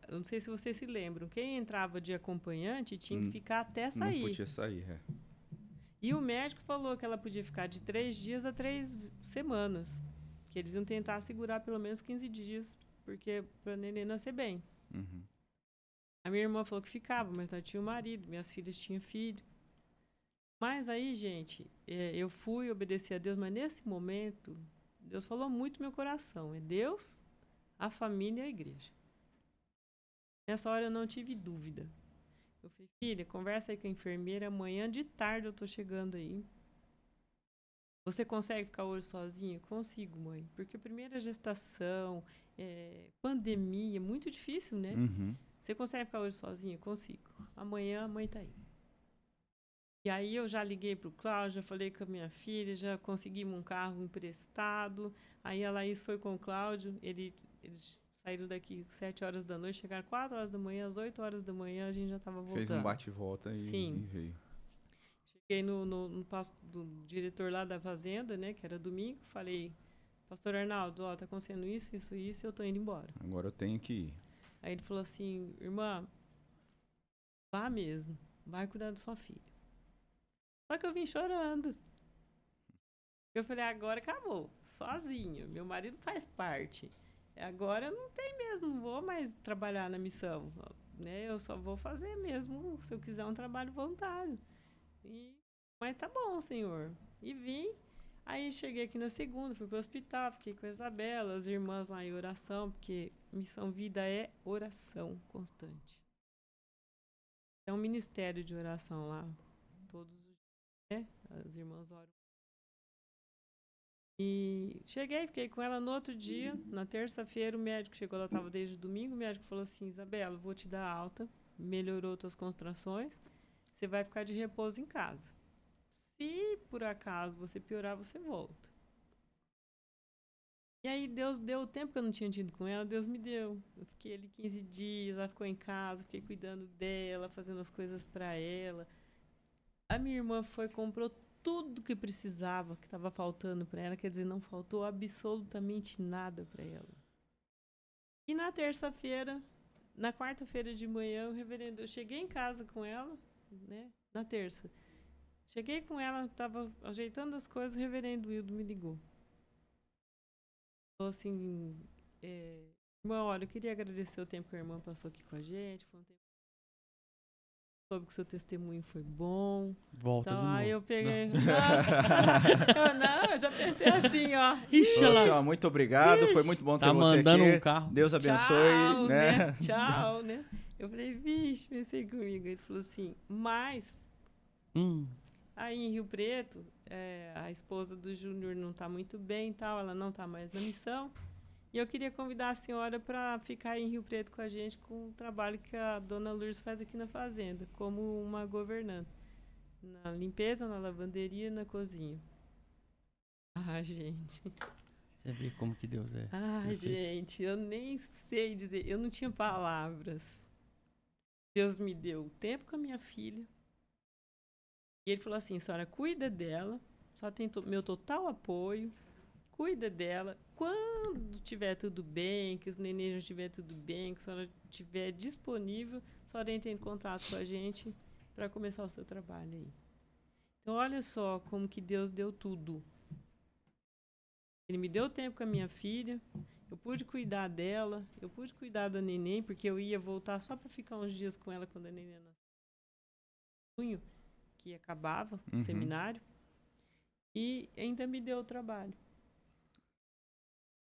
eu não sei se vocês se lembram, quem entrava de acompanhante tinha que ficar até sair. Não podia sair, é. E o médico falou que ela podia ficar de 3 dias a 3 semanas. Que eles iam tentar segurar pelo menos 15 dias, porque para a neném nascer bem. A minha irmã falou que ficava, mas ela tinha o marido, minhas filhas tinham filho. Mas aí, gente, eu fui obedecer a Deus, mas nesse momento, Deus falou muito no meu coração. É Deus, a família e a igreja. Nessa hora eu não tive dúvida. Eu falei, filha, conversa aí com a enfermeira, amanhã de tarde eu tô chegando aí. Você consegue ficar hoje sozinha? Consigo, mãe. Porque a primeira gestação, pandemia, é muito difícil, né? Você consegue ficar hoje sozinha? Consigo. Amanhã a mãe tá aí. E aí eu já liguei para o Cláudio, já falei com a minha filha, já conseguimos um carro emprestado. Aí a Laís foi com o Cláudio, eles saíram daqui 7 horas da noite, chegaram 4 horas da manhã, às 8 horas da manhã a gente já estava voltando. Fez um bate-volta Sim. E veio. Cheguei no pasto do diretor lá da fazenda, né, que era domingo, falei, pastor Arnaldo, ó, tá acontecendo isso, eu tô indo embora. Agora eu tenho que ir. Aí ele falou assim, irmã, vá mesmo, vai cuidar da sua filha. Só que eu vim chorando. Eu falei, agora acabou, sozinho, meu marido faz parte. Agora não tem mesmo, não vou mais trabalhar na missão, né? Eu só vou fazer mesmo, se eu quiser, um trabalho voluntário. Mas tá bom, senhor. E vim. Aí cheguei aqui na segunda, fui pro hospital, fiquei com a Isabela, as irmãs lá em oração, porque Missão Vida é oração constante. É um ministério de oração lá. Todos os dias, né? As irmãs oram. E cheguei, fiquei com ela no outro dia. Na terça-feira, o médico chegou, ela estava desde domingo. O médico falou assim: Isabela, vou te dar alta. Melhorou tuas contrações. Você vai ficar de repouso em casa. Se por acaso você piorar, você volta. E aí Deus deu o tempo que eu não tinha tido com ela, Deus me deu. Eu fiquei ali 15 dias, ela ficou em casa, fiquei cuidando dela, fazendo as coisas para ela. A minha irmã foi, comprou tudo que precisava, que estava faltando para ela, quer dizer, não faltou absolutamente nada para ela. E na terça-feira, na quarta-feira de manhã, o reverendo, eu cheguei em casa com ela, né, na terça. Cheguei com ela, estava ajeitando as coisas, o reverendo Wildo me ligou. Falou assim, irmã, olha, eu queria agradecer o tempo que a irmã passou aqui com a gente, foi um tempo soube que o seu testemunho foi bom. Volta então, de novo. Aí eu peguei... eu já pensei assim, ó. Ixi, ela... muito obrigado, foi muito bom ter você aqui. Tá mandando um carro. Deus abençoe. Tchau, né? Tchau, né? Eu falei, vixe, pensei comigo. Ele falou assim, mas... Aí em Rio Preto, a esposa do Júnior não está muito bem e tal, ela não está mais na missão. E eu queria convidar a senhora para ficar em Rio Preto com a gente com o trabalho que a dona Lourdes faz aqui na fazenda, como uma governanta. Na limpeza, na lavanderia, na cozinha. Ah, gente. Você vê como que Deus é. Ah, gente, eu nem sei dizer, eu não tinha palavras. Deus me deu o tempo com a minha filha. E ele falou assim, a senhora cuida dela, só tem meu total apoio, cuida dela. Quando tiver tudo bem, que os neném já estiver tudo bem, que a senhora estiver disponível, a senhora entra em contato com a gente para começar o seu trabalho aí. Então, olha só como que Deus deu tudo. Ele me deu tempo com a minha filha, eu pude cuidar dela, eu pude cuidar da neném, porque eu ia voltar só para ficar uns dias com ela quando a neném nasceu. Que acabava o seminário, e ainda me deu o trabalho.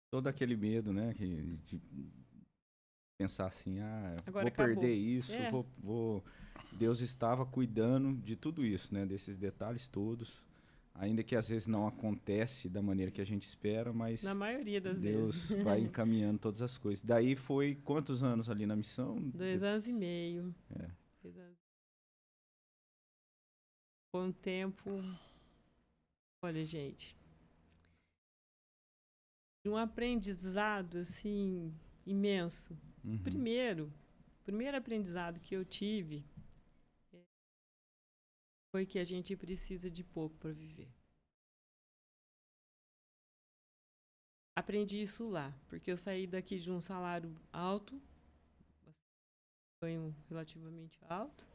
Todo aquele medo, né, de pensar assim, agora vou acabou. Perder isso, vou... Deus estava cuidando de tudo isso, né, desses detalhes todos, ainda que às vezes não acontece da maneira que a gente espera, mas na maioria das Deus vezes. vai encaminhando todas as coisas. Daí foi quantos anos ali na missão? 2 anos e meio. 2 anos. Foi um tempo, olha, gente, de um aprendizado, assim, imenso. O primeiro aprendizado que eu tive foi que a gente precisa de pouco para viver. Aprendi isso lá, porque eu saí daqui de um salário alto, ganho relativamente alto,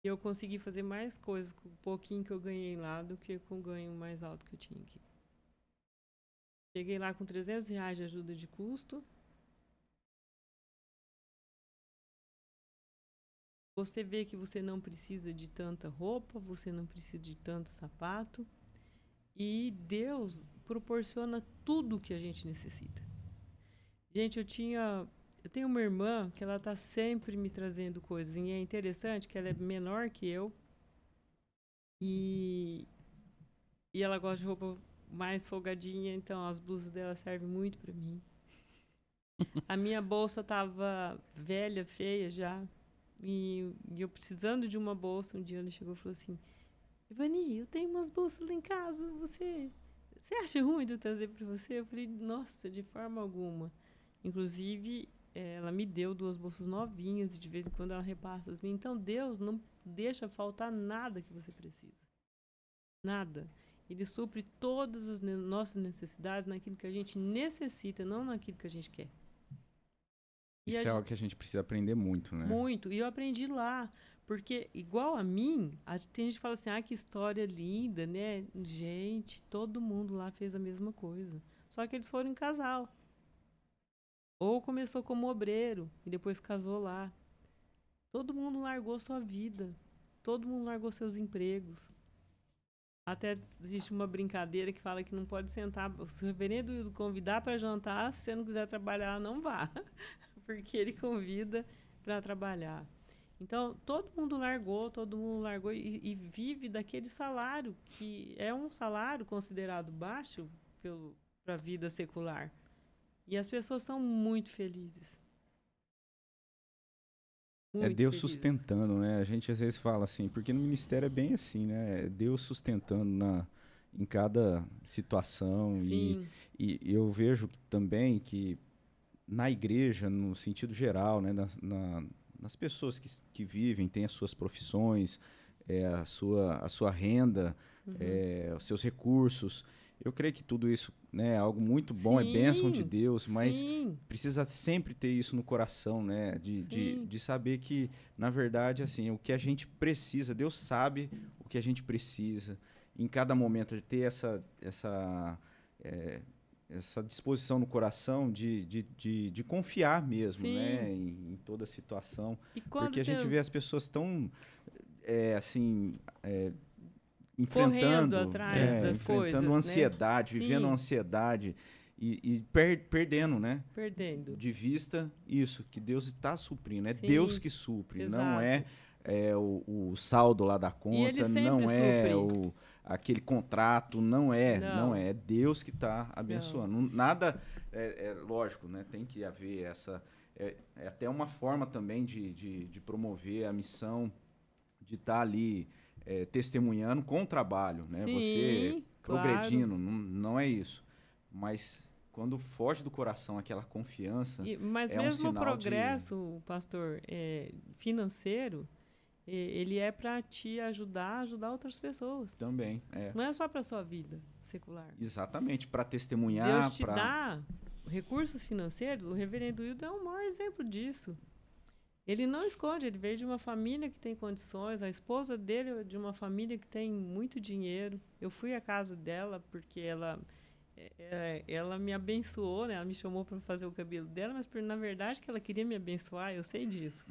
e eu consegui fazer mais coisas com o pouquinho que eu ganhei lá do que com o ganho mais alto que eu tinha aqui. Cheguei lá com R$300 de ajuda de custo. Você vê que você não precisa de tanta roupa, você não precisa de tanto sapato. E Deus proporciona tudo o que a gente necessita. Gente, eu tenho uma irmã que ela está sempre me trazendo coisas. E é interessante que ela é menor que eu. E ela gosta de roupa mais folgadinha, então as blusas dela servem muito para mim. A minha bolsa estava velha, feia já. E eu precisando de uma bolsa, um dia ele chegou e falou assim, Ivani, eu tenho umas bolsas lá em casa, você acha ruim de eu trazer para você? Eu falei, nossa, de forma alguma. Inclusive, ela me deu 2 bolsas novinhas e de vez em quando ela repassa as minhas. Então, Deus não deixa faltar nada que você precisa. Nada. Ele supre todas as nossas necessidades naquilo que a gente necessita, não naquilo que a gente quer. Isso é algo que a gente precisa aprender muito, né? Muito. E eu aprendi lá. Porque, igual a mim, tem gente que fala assim, que história linda, né? Gente, todo mundo lá fez a mesma coisa. Só que eles foram em casal. Ou começou como obreiro e depois casou lá. Todo mundo largou sua vida. Todo mundo largou seus empregos. Até existe uma brincadeira que fala que não pode sentar. Se o reverendo convidar para jantar, se você não quiser trabalhar, não vá. Porque ele convida para trabalhar. Então, todo mundo largou e vive daquele salário, que é um salário considerado baixo para a vida secular. E as pessoas são muito felizes. Muito Deus felizes. Sustentando, né? A gente às vezes fala assim, porque no ministério é bem assim, né? É Deus sustentando em cada situação. E eu vejo também que na igreja, no sentido geral, né? Nas pessoas que vivem, têm as suas profissões, a sua renda, os seus recursos. Eu creio que tudo isso, né, é algo muito bom, é bênção de Deus, mas precisa sempre ter isso no coração, né, de saber que, na verdade, assim, o que a gente precisa, Deus sabe o que a gente precisa. Em cada momento, de ter essa disposição no coração de confiar mesmo, né, em toda a situação. Porque a gente vê as pessoas tão, enfrentando, atrás das coisas, enfrentando ansiedade, né? vivendo ansiedade e perdendo, né? Perdendo de vista isso, que Deus está suprindo. É Sim, Deus que supre, exato. Não é o saldo lá da conta, não é aquele contrato, não é. É Deus que está abençoando. Nada, lógico, né? Tem que haver essa... É até uma forma também de promover a missão, de estar ali testemunhando com o trabalho, né? Sim, você progredindo, claro. não é isso. Mas quando foge do coração aquela confiança, mas é mesmo um sinal o progresso, pastor, financeiro, ele é para te ajudar outras pessoas. Também, Não é só para sua vida secular. Exatamente, para testemunhar. Deus te dá recursos financeiros. O reverendo Hildo é o maior exemplo disso. Ele não esconde, ele veio de uma família que tem condições, a esposa dele é de uma família que tem muito dinheiro. Eu fui à casa dela porque ela me abençoou, né? Ela me chamou para fazer o cabelo dela, mas na verdade que ela queria me abençoar, eu sei disso.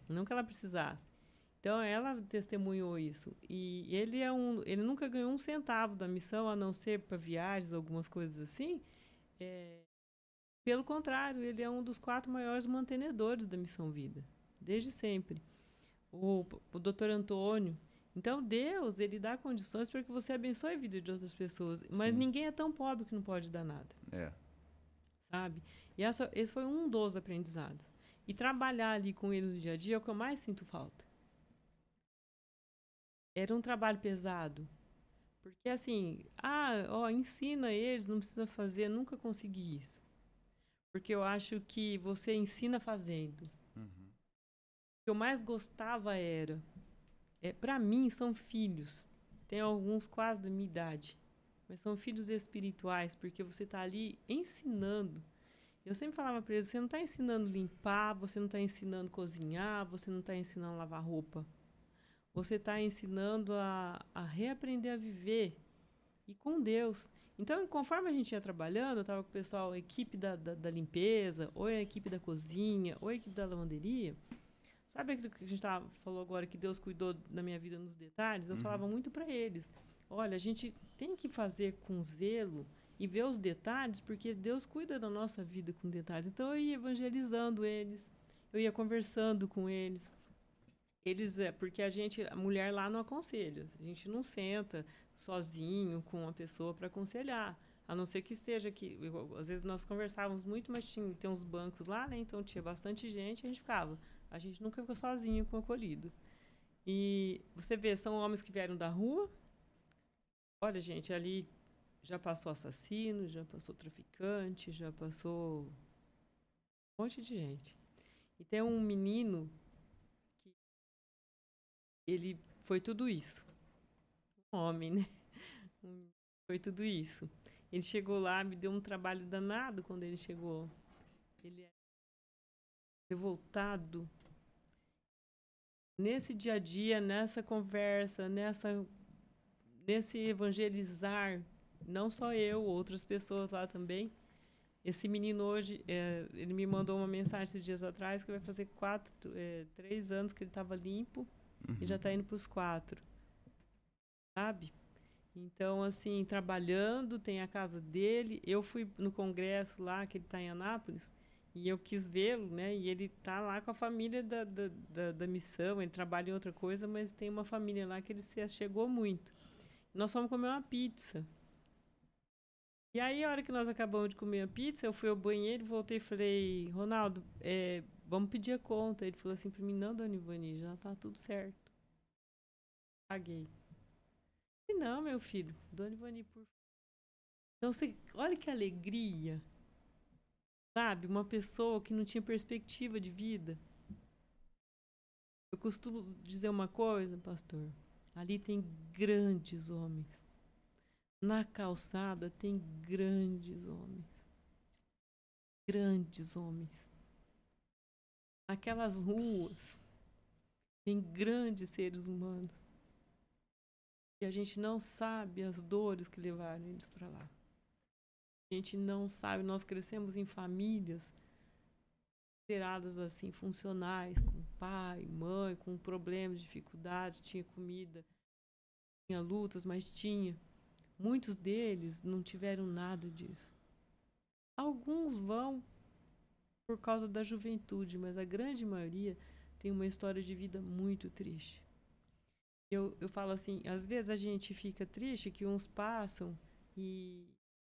Não que ela precisasse. Então ela testemunhou isso. E ele nunca ganhou um centavo da missão, a não ser para viagens, algumas coisas assim. Pelo contrário, ele é um dos 4 maiores mantenedores da Missão Vida, desde sempre. O Dr. Antônio. Então, Deus, ele dá condições para que você abençoe a vida de outras pessoas. Mas ninguém é tão pobre que não pode dar nada. Sabe? E esse foi um dos aprendizados. E trabalhar ali com eles no dia a dia é o que eu mais sinto falta. Era um trabalho pesado. Porque, assim, ensina eles, não precisa fazer, nunca consegui isso. Porque eu acho que você ensina fazendo. O que eu mais gostava para mim, são filhos. Tem alguns quase da minha idade. Mas são filhos espirituais, porque você está ali ensinando. Eu sempre falava para eles, você não está ensinando a limpar, você não está ensinando a cozinhar, você não está ensinando a lavar roupa. Você está ensinando a reaprender a viver. E com Deus. Então, conforme a gente ia trabalhando, eu estava com o pessoal, a equipe da limpeza, ou a equipe da cozinha, ou a equipe da lavanderia. Sabe aquilo que a gente falou agora, que Deus cuidou da minha vida nos detalhes? Eu falava muito para eles. Olha, a gente tem que fazer com zelo e ver os detalhes, porque Deus cuida da nossa vida com detalhes. Então, eu ia evangelizando eles, eu ia conversando com eles. Porque a mulher lá não aconselha. A gente não senta sozinho com uma pessoa para aconselhar. A não ser que esteja aqui. Às vezes nós conversávamos muito, mas tem uns bancos lá, né? Então tinha bastante gente, a gente ficava. A gente nunca ficou sozinho com o acolhido. E você vê, são homens que vieram da rua. Olha, gente, ali já passou assassino, já passou traficante, já passou um monte de gente. E tem um menino que ele foi tudo isso. Um homem, né? Foi tudo isso. Ele chegou lá, me deu um trabalho danado quando ele chegou. Ele é revoltado. Nesse dia a dia, nessa conversa, nesse evangelizar, não só eu, outras pessoas lá também. Esse menino hoje, ele me mandou uma mensagem esses dias atrás que vai fazer 3 anos que ele estava limpo e já está indo para os 4. Sabe? Então, assim, trabalhando, tem a casa dele. Eu fui no congresso lá, que ele está em Anápolis, e eu quis vê-lo, né? E ele está lá com a família da missão. Ele trabalha em outra coisa, mas tem uma família lá que ele se achegou muito. Nós fomos comer uma pizza. E aí, a hora que nós acabamos de comer a pizza, eu fui ao banheiro, voltei e falei, Ronaldo, vamos pedir a conta. Ele falou assim para mim, não, dona Ivani, já tá tudo certo. Paguei. E não, meu filho, dona Ivani, por favor. Então, olha que alegria. Sabe? Uma pessoa que não tinha perspectiva de vida. Eu costumo dizer uma coisa, pastor. Ali tem grandes homens. Na calçada tem grandes homens. Grandes homens. Naquelas ruas tem grandes seres humanos. E a gente não sabe as dores que levaram eles para lá. A gente não sabe. Nós crescemos em famílias consideradas assim, funcionais, com pai, mãe, com problemas, dificuldades, tinha comida, tinha lutas, mas tinha. Muitos deles não tiveram nada disso. Alguns vão por causa da juventude, mas a grande maioria tem uma história de vida muito triste. Eu falo assim, às vezes a gente fica triste que uns passam e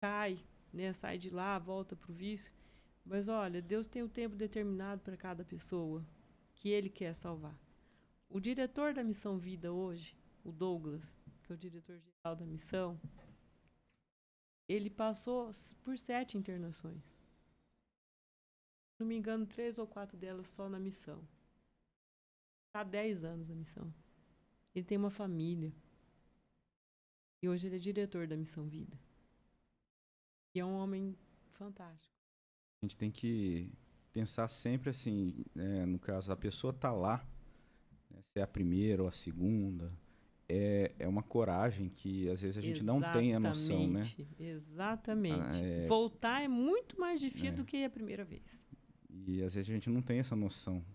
cai, né, sai de lá, volta para o vício. Mas olha, Deus tem um tempo determinado para cada pessoa que Ele quer salvar. O diretor da Missão Vida hoje, o Douglas, que é o diretor-geral da missão, ele passou por 7 internações. Se não me engano, 3 ou 4 delas só na missão. Está há 10 anos na missão. Ele tem uma família. E hoje ele é diretor da Missão Vida. E é um homem fantástico. A gente tem que pensar sempre assim, no caso, a pessoa está lá, né, se é a primeira ou a segunda, é uma coragem que às vezes a gente não tem a noção, né? Exatamente. Voltar é muito mais difícil do que a primeira vez. E às vezes a gente não tem essa noção,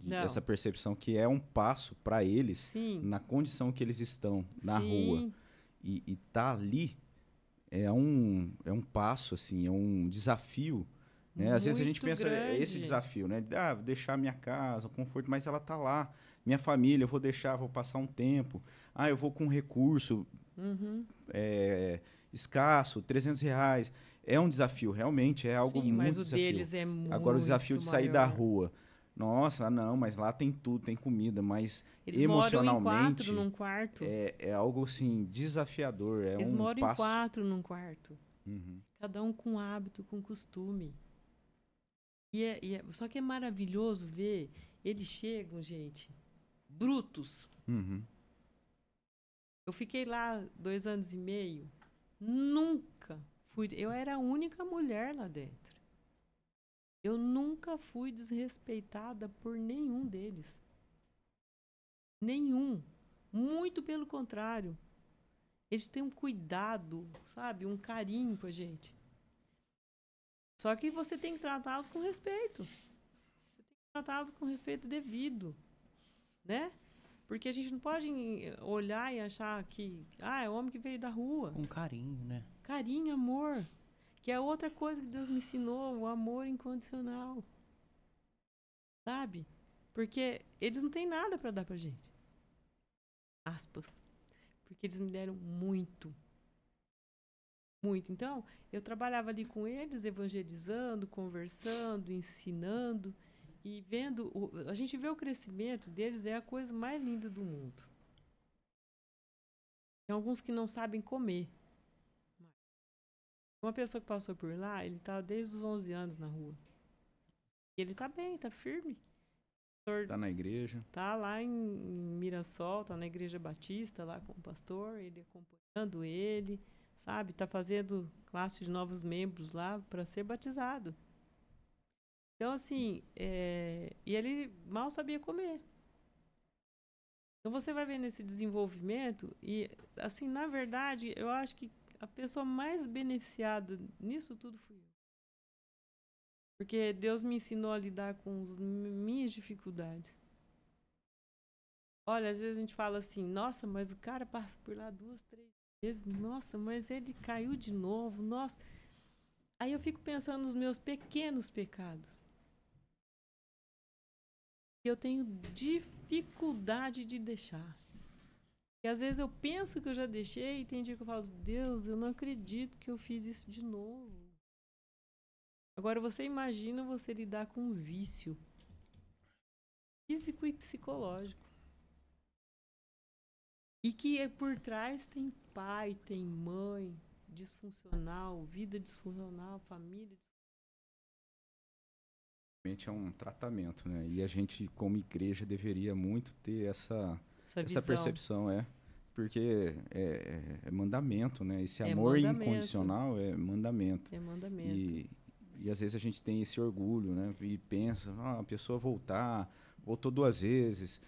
essa percepção que é um passo para eles, Sim, na condição que eles estão, na sim, rua. E tá ali é um passo, assim, é um desafio. Né? Às vezes a gente pensa esse desafio, né? Deixar minha casa, o conforto, mas ela tá lá. Minha família, eu vou deixar, vou passar um tempo. Eu vou com um recurso escasso, R$300. É um desafio, realmente, é algo sim, muito mas o desafio. deles é muito Agora, o desafio de sair maior. da rua. Nossa, não, mas lá tem tudo, tem comida, mas eles emocionalmente moram em 4 num quarto. É algo assim desafiador. Eles moram passo. em 4 num quarto. Uhum. Cada um com hábito, com costume. Só que é maravilhoso ver. Eles chegam, gente, brutos. Uhum. Eu fiquei lá 2 anos e meio. Nunca fui. Eu era a única mulher lá dentro. Eu nunca fui desrespeitada por nenhum deles. Nenhum. Muito pelo contrário. Eles têm um cuidado, sabe? Um carinho com a gente. Só que você tem que tratá-los com respeito. Você tem que tratá-los com respeito devido. Né? Porque a gente não pode olhar e achar que é o homem que veio da rua. Com carinho, né? Carinho, amor. Que é outra coisa que Deus me ensinou, o amor incondicional. Sabe? Porque eles não têm nada para dar pra gente. Aspas. Porque eles me deram muito. Muito. Então, eu trabalhava ali com eles, evangelizando, conversando, ensinando. E vendo, a gente vê o crescimento deles, é a coisa mais linda do mundo. Tem alguns que não sabem comer. Uma pessoa que passou por lá, ele tá desde os 11 anos na rua. E ele tá bem, tá firme. Tá na igreja. Tá lá em Mirassol, tá na Igreja Batista, lá com o pastor, ele acompanhando ele, sabe? Tá fazendo classe de novos membros lá para ser batizado. Então, assim, e ele mal sabia comer. Então, você vai ver nesse desenvolvimento e, assim, na verdade, eu acho que a pessoa mais beneficiada nisso tudo fui eu. Porque Deus me ensinou a lidar com as minhas dificuldades. Olha, às vezes a gente fala assim, nossa, mas o cara passa por lá 2, 3 vezes. Nossa, mas ele caiu de novo. Nossa. Aí eu fico pensando nos meus pequenos pecados. Eu tenho dificuldade de deixar. E às vezes eu penso que eu já deixei e tem dia que eu falo, Deus, eu não acredito que eu fiz isso de novo. Agora você imagina você lidar com um vício físico e psicológico. E que por trás tem pai, tem mãe disfuncional, vida disfuncional, família disfuncional. É um tratamento, né? E a gente, como igreja, deveria muito ter essa percepção, porque é mandamento, né? Esse amor incondicional é mandamento. É mandamento. E às vezes a gente tem esse orgulho, né? E pensa, a pessoa voltou 2 vezes,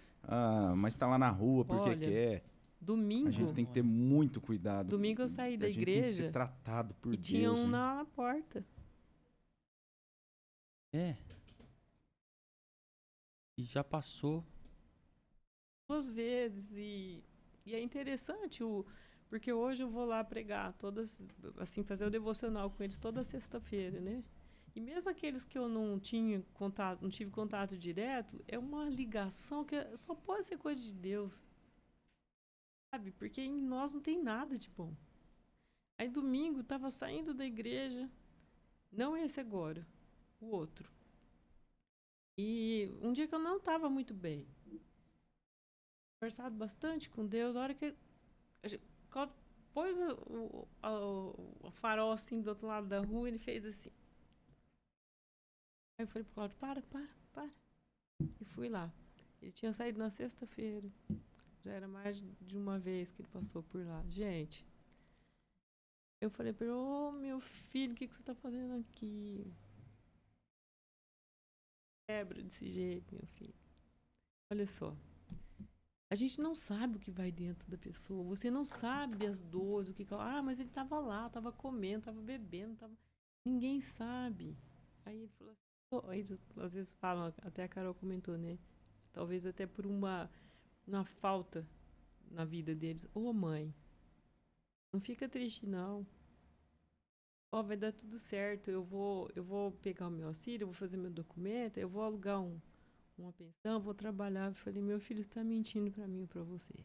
mas está lá na rua porque quer. Domingo. A gente tem que ter muito cuidado. Domingo eu saí da igreja. A gente tem que ser tratado por Deus. E tinha um na porta. E já passou 2 vezes. E é interessante, porque hoje eu vou lá pregar, assim, fazer o devocional com eles toda sexta-feira, né? E mesmo aqueles que eu não tive contato direto, é uma ligação que só pode ser coisa de Deus. Sabe? Porque em nós não tem nada de bom. Aí domingo estava saindo da igreja, não esse agora, o outro. E um dia que eu não estava muito bem. Conversado bastante com Deus, a hora que pôs o farol assim do outro lado da rua, ele fez assim. Aí eu falei pro Cláudio, para. E fui lá. Ele tinha saído na sexta-feira. Já era mais de uma vez que ele passou por lá. Gente, eu falei pra ele, meu filho, o que você tá fazendo aqui? Quebra desse jeito, meu filho. Olha só. A gente não sabe o que vai dentro da pessoa. Você não sabe as dores, mas ele tava lá, tava comendo, tava bebendo, ninguém sabe. Aí ele falou assim, aí, às vezes falam, até a Carol comentou, né? Talvez até por uma falta na vida deles. Mãe, não fica triste, não. Vai dar tudo certo. Eu vou pegar o meu auxílio, eu vou fazer meu documento, eu vou alugar uma pensão, vou trabalhar. Eu falei, meu filho está mentindo para mim ou para você.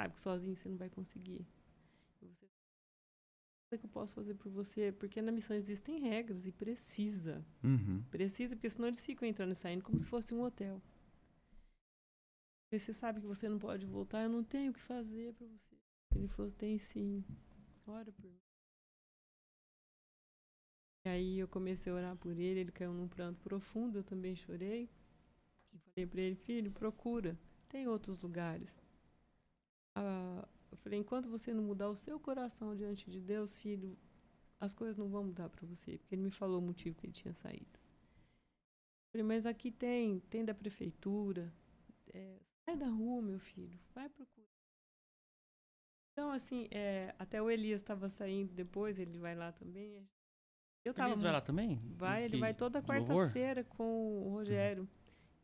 Sabe que sozinho você não vai conseguir. Você o que eu posso fazer por você? Porque na missão existem regras e precisa. Uhum. Precisa, porque senão eles ficam entrando e saindo como se fosse um hotel. E você sabe que você não pode voltar, eu não tenho o que fazer para você. Ele falou, tem sim. Ora por mim. E aí eu comecei a orar por ele caiu num pranto profundo, eu também chorei. E falei para ele, filho, procura, tem outros lugares. Eu falei, enquanto você não mudar o seu coração diante de Deus, filho, as coisas não vão mudar para você. Porque ele me falou o motivo que ele tinha saído. Eu falei, mas aqui tem da prefeitura. Sai da rua, meu filho, vai procurar. Então, assim, até o Elias estava saindo depois, ele vai lá também. Elias vai lá também? Vai, ele vai toda quarta-feira com o Rogério.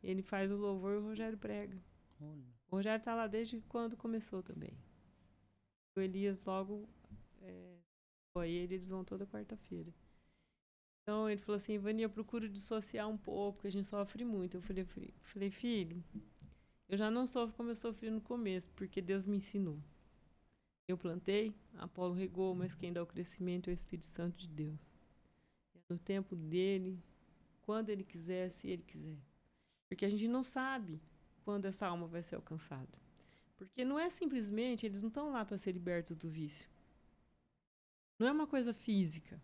Ele faz o louvor e o Rogério prega. Olha. O Rogério tá lá desde quando começou também. O Elias logo aí eles vão toda quarta-feira. Então ele falou assim, Ivani, eu procuro dissociar um pouco, porque a gente sofre muito. Eu falei, filho, eu já não sofro como eu sofri no começo, porque Deus me ensinou. Eu plantei, Apolo regou, mas quem dá o crescimento é o Espírito Santo de Deus. No tempo dele, quando Ele quiser, se Ele quiser. Porque a gente não sabe quando essa alma vai ser alcançada. Porque não é simplesmente, eles não estão lá para ser libertos do vício. Não é uma coisa física.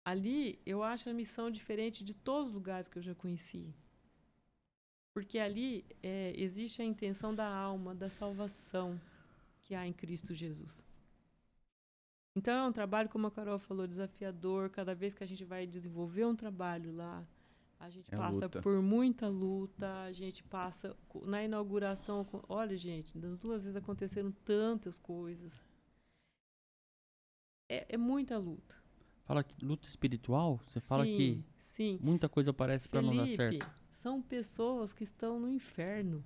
Ali, eu acho a missão diferente de todos os lugares que eu já conheci. Porque ali existe a intenção da alma, da salvação que há em Cristo Jesus. Então, é um trabalho, como a Carol falou, desafiador. Cada vez que a gente vai desenvolver um trabalho lá, a gente passa luta. por muita luta, a gente passa... Na inauguração, olha, gente, das 2 vezes aconteceram tantas coisas. É muita luta. Fala que luta espiritual? Você fala que sim. muita coisa aparece para não dar certo. Felipe, são pessoas que estão no inferno.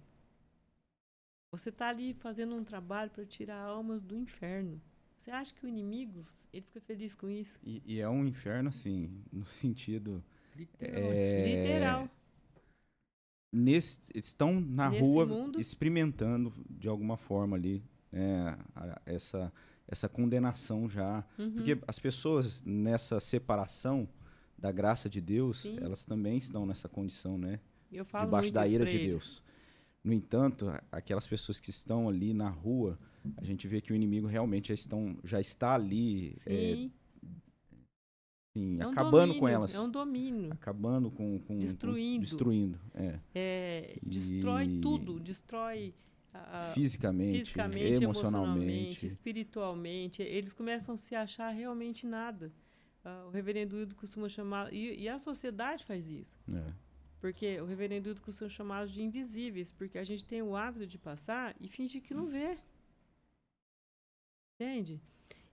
Você está ali fazendo um trabalho para tirar almas do inferno. Você acha que o inimigo, ele fica feliz com isso? E é um inferno, assim, no sentido... Literal. Estão na Nesse rua mundo, experimentando, de alguma forma ali, essa condenação já. Porque as pessoas, nessa separação da graça de Deus, Sim. elas também estão nessa condição, né? Eu falo Debaixo muito da isso ira pra de eles. Deus. No entanto, aquelas pessoas que estão ali na rua, a gente vê que o inimigo realmente já está ali, Sim. assim, É um acabando domínio, com elas. É um domínio. Acabando com destruindo. Destrói tudo. Destrói Fisicamente, emocionalmente. espiritualmente. Eles começam a se achar realmente nada. O reverendo Hildo costuma chamar... E a sociedade faz isso. Porque o reverendo Hildo costuma chamá-los de invisíveis, porque a gente tem o hábito de passar e fingir que não vê. Entende?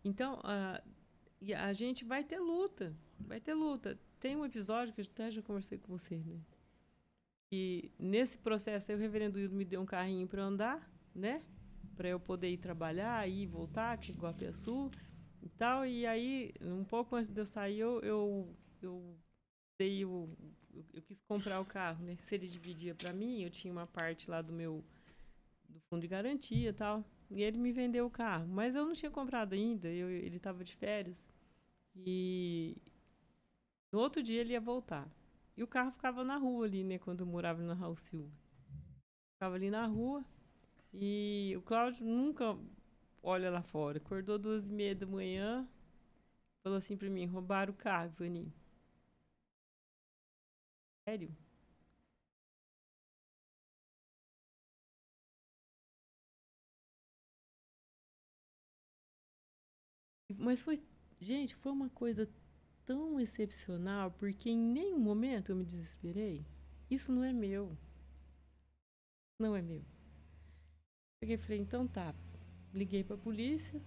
Então, a gente vai ter luta. Vai ter luta. Tem um episódio que eu até já conversei com você, né? E nesse processo aí, o reverendo Hildo me deu um carrinho para andar, né? Para eu poder ir trabalhar, ir e voltar, que é Iguapiaçu e tal. E aí, um pouco antes de eu sair, eu quis comprar o carro, né? Se ele dividia para mim, eu tinha uma parte lá do fundo de garantia e tal. E ele me vendeu o carro. Mas eu não tinha comprado ainda, ele estava de férias. E no outro dia ele ia voltar. E o carro ficava na rua ali, né? Quando eu morava na Raul Silva. Ficava ali na rua. E o Cláudio nunca olha lá fora. Acordou 2h30 da manhã. Falou assim pra mim, roubaram o carro, Vani. Sério? Mas foi uma coisa tão excepcional, porque em nenhum momento eu me desesperei. Isso não é meu. Não é meu. Peguei e falei, então tá. Liguei pra polícia,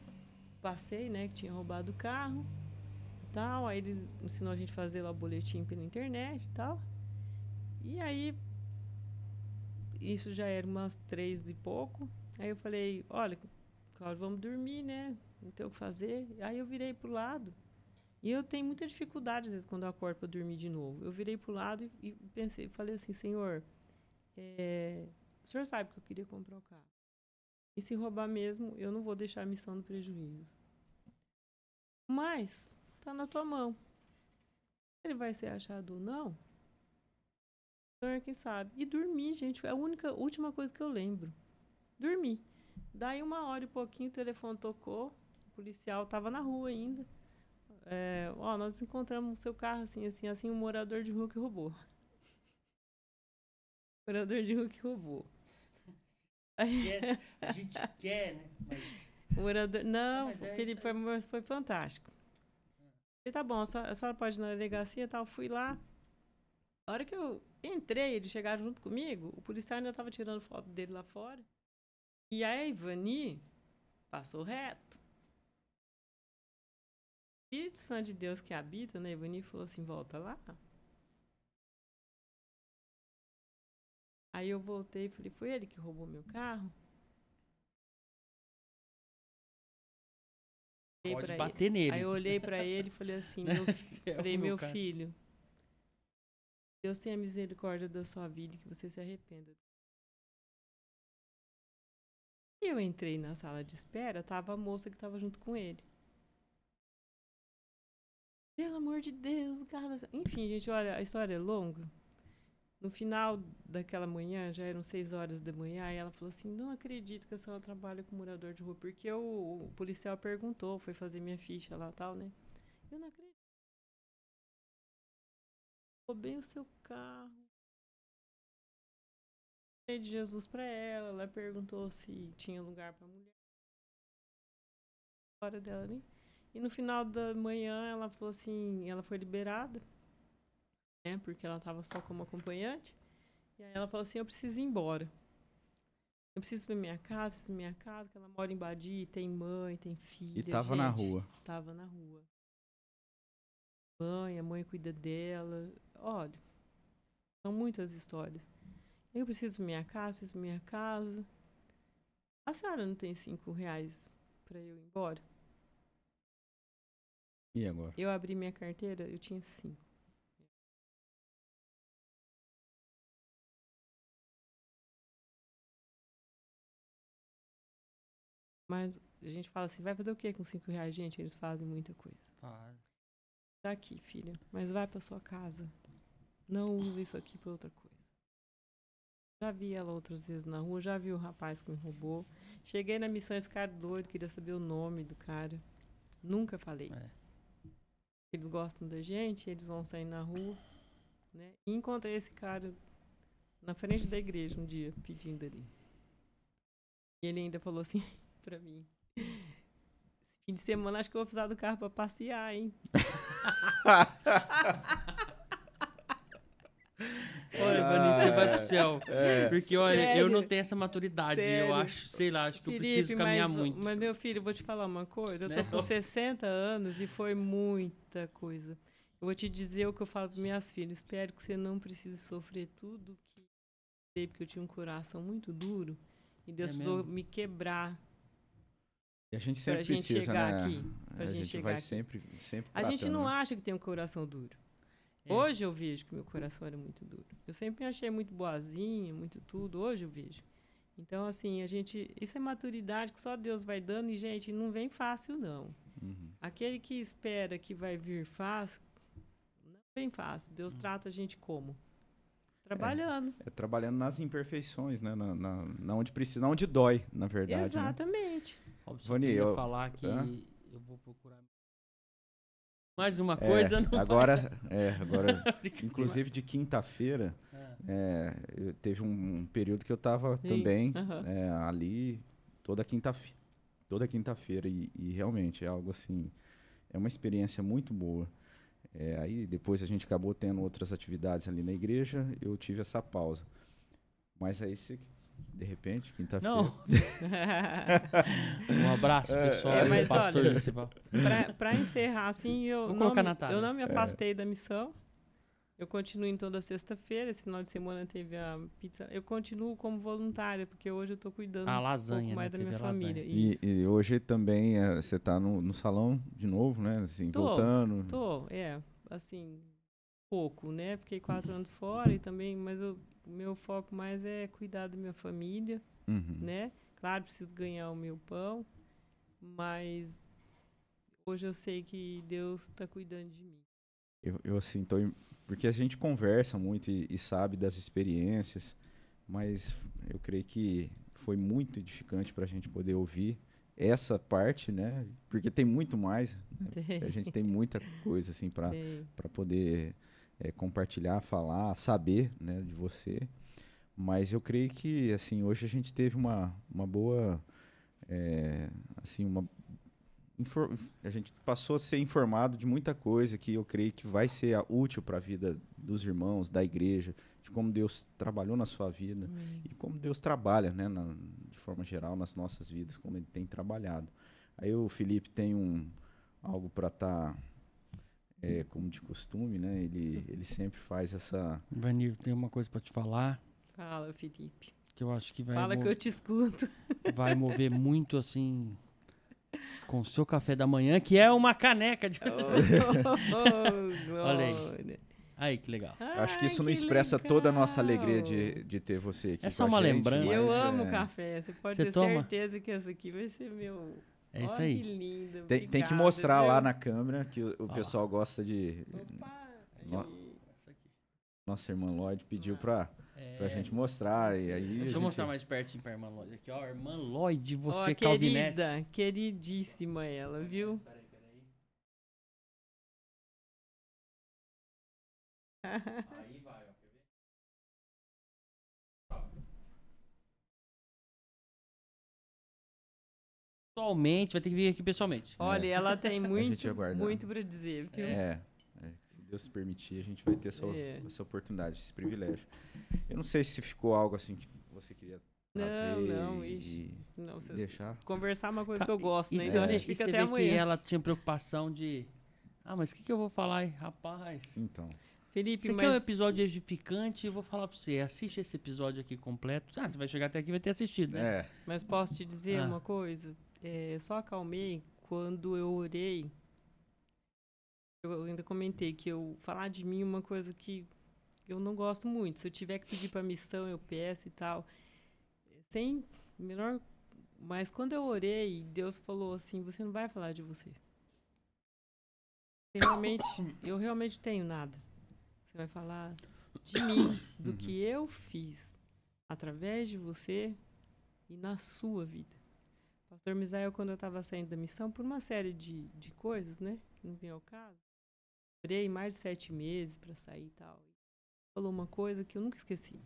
passei, né, que tinha roubado o carro e tal. Aí eles ensinou a gente a fazer lá o boletim pela internet e tal. E aí, isso já era umas 3 e pouco. Aí eu falei, olha, Cláudio, vamos dormir, né? Não tem o que fazer. Aí eu virei pro lado. E eu tenho muita dificuldade, às vezes, quando eu acordo para dormir de novo. Eu virei pro lado e pensei, falei assim, Senhor, o senhor sabe que eu queria comprar o carro. E se roubar mesmo, eu não vou deixar a missão no prejuízo. Mas, tá na tua mão. Ele vai ser achado ou não? O senhor é quem sabe. E dormi, gente, foi a última coisa que eu lembro. Dormi. Daí 1h e pouquinho o telefone tocou, o policial estava na rua ainda. Nós encontramos o seu carro assim, um morador de rua que roubou. Morador de rua que roubou. A gente quer, né? Mas... Morador... Não, mas Felipe, foi fantástico. Ele, tá bom, a senhora pode ir na delegacia e tal. Fui lá. A hora que eu entrei, eles chegaram junto comigo, o policial ainda estava tirando foto dele lá fora. E a Ivani passou reto. O Espírito Santo de Deus que habita na Ivani falou assim, volta lá. Aí eu voltei e falei, foi ele que roubou meu carro? Pode bater nele. Aí eu olhei pra ele e falei assim, meu filho, Deus tenha misericórdia da sua vida e que você se arrependa. E eu entrei na sala de espera, tava a moça que estava junto com ele. Pelo amor de Deus, cara. Enfim, gente, olha, a história é longa. No final daquela manhã, já eram 6 horas da manhã, e ela falou assim, não acredito que a senhora trabalha com morador de rua, porque o policial perguntou, foi fazer minha ficha lá e tal, né? Eu não acredito. Roubei o seu carro. Falei de Jesus pra ela perguntou se tinha lugar pra mulher. Hora dela, né? E no final da manhã, ela falou assim, ela foi liberada, né? Porque ela tava só como acompanhante. E aí ela falou assim, eu preciso ir embora. Eu preciso ir pra minha casa, que ela mora em Badi, tem mãe, tem filha. E tava gente, na rua. Tava na rua. A mãe cuida dela. Olha, são muitas histórias. Eu preciso ir pra minha casa, preciso ir pra minha casa. A senhora não tem R$5 pra eu ir embora? E agora? Eu abri minha carteira, eu tinha 5. Mas a gente fala assim, vai fazer o que com R$5? Gente, eles fazem muita coisa. Tá aqui, filha, mas vai pra sua casa. Não usa isso aqui pra outra coisa. Já vi ela outras vezes na rua, já vi o rapaz que me roubou. Cheguei na missão, esse cara doido, queria saber o nome do cara. Nunca falei. Eles gostam da gente, eles vão sair na rua, né? E encontrei esse cara na frente da igreja um dia, pedindo ali. E ele ainda falou assim pra mim, esse fim de semana acho que eu vou precisar do carro pra passear, hein? Olha, Vani, você vai pro céu. Porque, olha, Sério? eu não tenho essa maturidade. Sério? Eu acho, sei lá, acho que Felipe, eu preciso caminhar muito. Mas, meu filho, eu vou te falar uma coisa. Eu tô Né? com 60 anos e foi muita coisa. Eu vou te dizer o que eu falo para minhas filhas. Espero que você não precise sofrer tudo que sei, porque eu tinha um coração muito duro. E Deus precisou me quebrar. E a gente sempre pra gente precisa, chegar né? aqui. Pra A gente gente chegar vai aqui. sempre A gente tratando, não né? acha que tem um coração duro. Hoje eu vejo que meu coração era muito duro. Eu sempre me achei muito boazinha, muito tudo. Hoje eu vejo. Então, assim, isso é maturidade que só Deus vai dando. E, gente, não vem fácil, não. Uhum. Aquele que espera que vai vir fácil, não vem fácil. Deus trata a gente como? Trabalhando. Trabalhando nas imperfeições, né? Na onde precisa, na onde dói, na verdade. Exatamente. Né? Óbvio, Vani, eu falar que eu vou procurar mais uma É, coisa. Não agora, inclusive de quinta-feira, teve um período que eu estava também ali toda quinta-feira e realmente é algo assim, é uma experiência muito boa. Aí depois a gente acabou tendo outras atividades ali na igreja, eu tive essa pausa. Mas aí você, de repente, quinta-feira... Não. Um abraço, pessoal. Mas pastor olha, para encerrar, assim, eu não me afastei da missão. Eu continuo em toda sexta-feira. Esse final de semana teve a pizza. Eu continuo como voluntária, porque hoje eu estou cuidando um pouco mais da minha família. E hoje também você está no salão de novo, né? Assim, voltando. Assim, pouco, né? Fiquei 4 anos fora e também, mas o meu foco mais é cuidar da minha família, né? Claro, preciso ganhar o meu pão, mas hoje eu sei que Deus está cuidando de mim. Eu assim, porque a gente conversa muito e sabe das experiências, mas eu creio que foi muito edificante para a gente poder ouvir essa parte, né? Porque tem muito mais, né? A gente tem muita coisa assim para poder compartilhar, falar, saber, né, de você. Mas eu creio que assim hoje a gente teve uma boa, assim a gente passou a ser informado de muita coisa que eu creio que vai ser útil para a vida dos irmãos, da igreja, de como Deus trabalhou na sua vida e como Deus trabalha, né, de forma geral nas nossas vidas, como Ele tem trabalhado. Aí o Felipe tem algo para estar, como de costume, né? Ele sempre faz essa... Vani, tem uma coisa para te falar. Fala, Felipe. Que eu acho que vai... Fala que eu te escuto. Vai mover muito, assim... com o seu café da manhã, que é uma caneca de... Olha aí. Aí, que legal. Acho que isso não expressa toda a nossa alegria de ter você aqui. É só uma lembrança. Eu amo café. Você pode ter certeza que essa aqui vai ser meu É isso Olha aí. que lindo. Tem que mostrar lá na câmera que o pessoal gosta de... Opa! Essa aqui. Nossa irmã Lloyd pediu pra gente mostrar. E aí Deixa eu mostrar mais pertinho pra irmã Lloyd. Aqui, ó, irmã Lloyd, você, Ó, Calvinete. querida, queridíssima ela, viu? Peraí. Aí vai, ó. Quer ver? Pessoalmente, vai ter que vir aqui pessoalmente. Olha, ela tem gente aguarda. muito para dizer, viu? Se Deus permitir, a gente vai ter essa oportunidade, esse privilégio. Eu não sei se ficou algo assim que você queria fazer não, você deixar. Conversar é uma coisa que eu gosto, né? E Então a você gente fica vê até amanhã. que ela tinha preocupação de... Ah, mas o que eu vou falar aí? Rapaz... Então. Felipe, Esse aqui é um episódio edificante, eu vou falar pra você. Assiste esse episódio aqui completo. Ah, você vai chegar até aqui e vai ter assistido, né? Mas posso te dizer uma coisa? Só acalmei quando eu orei. Eu ainda comentei que falar de mim é uma coisa que eu não gosto muito. Se eu tiver que pedir pra missão, eu peço e tal. Sem menor... Mas quando eu orei, Deus falou assim, você não vai falar de você. Eu realmente tenho nada. Você vai falar de mim, do que eu fiz através de você e na sua vida. Pastor Misael, quando eu estava saindo da missão, por uma série de coisas, né? Que não vem ao caso. Orei mais de 7 meses para sair e tal. Falou uma coisa que eu nunca esqueci.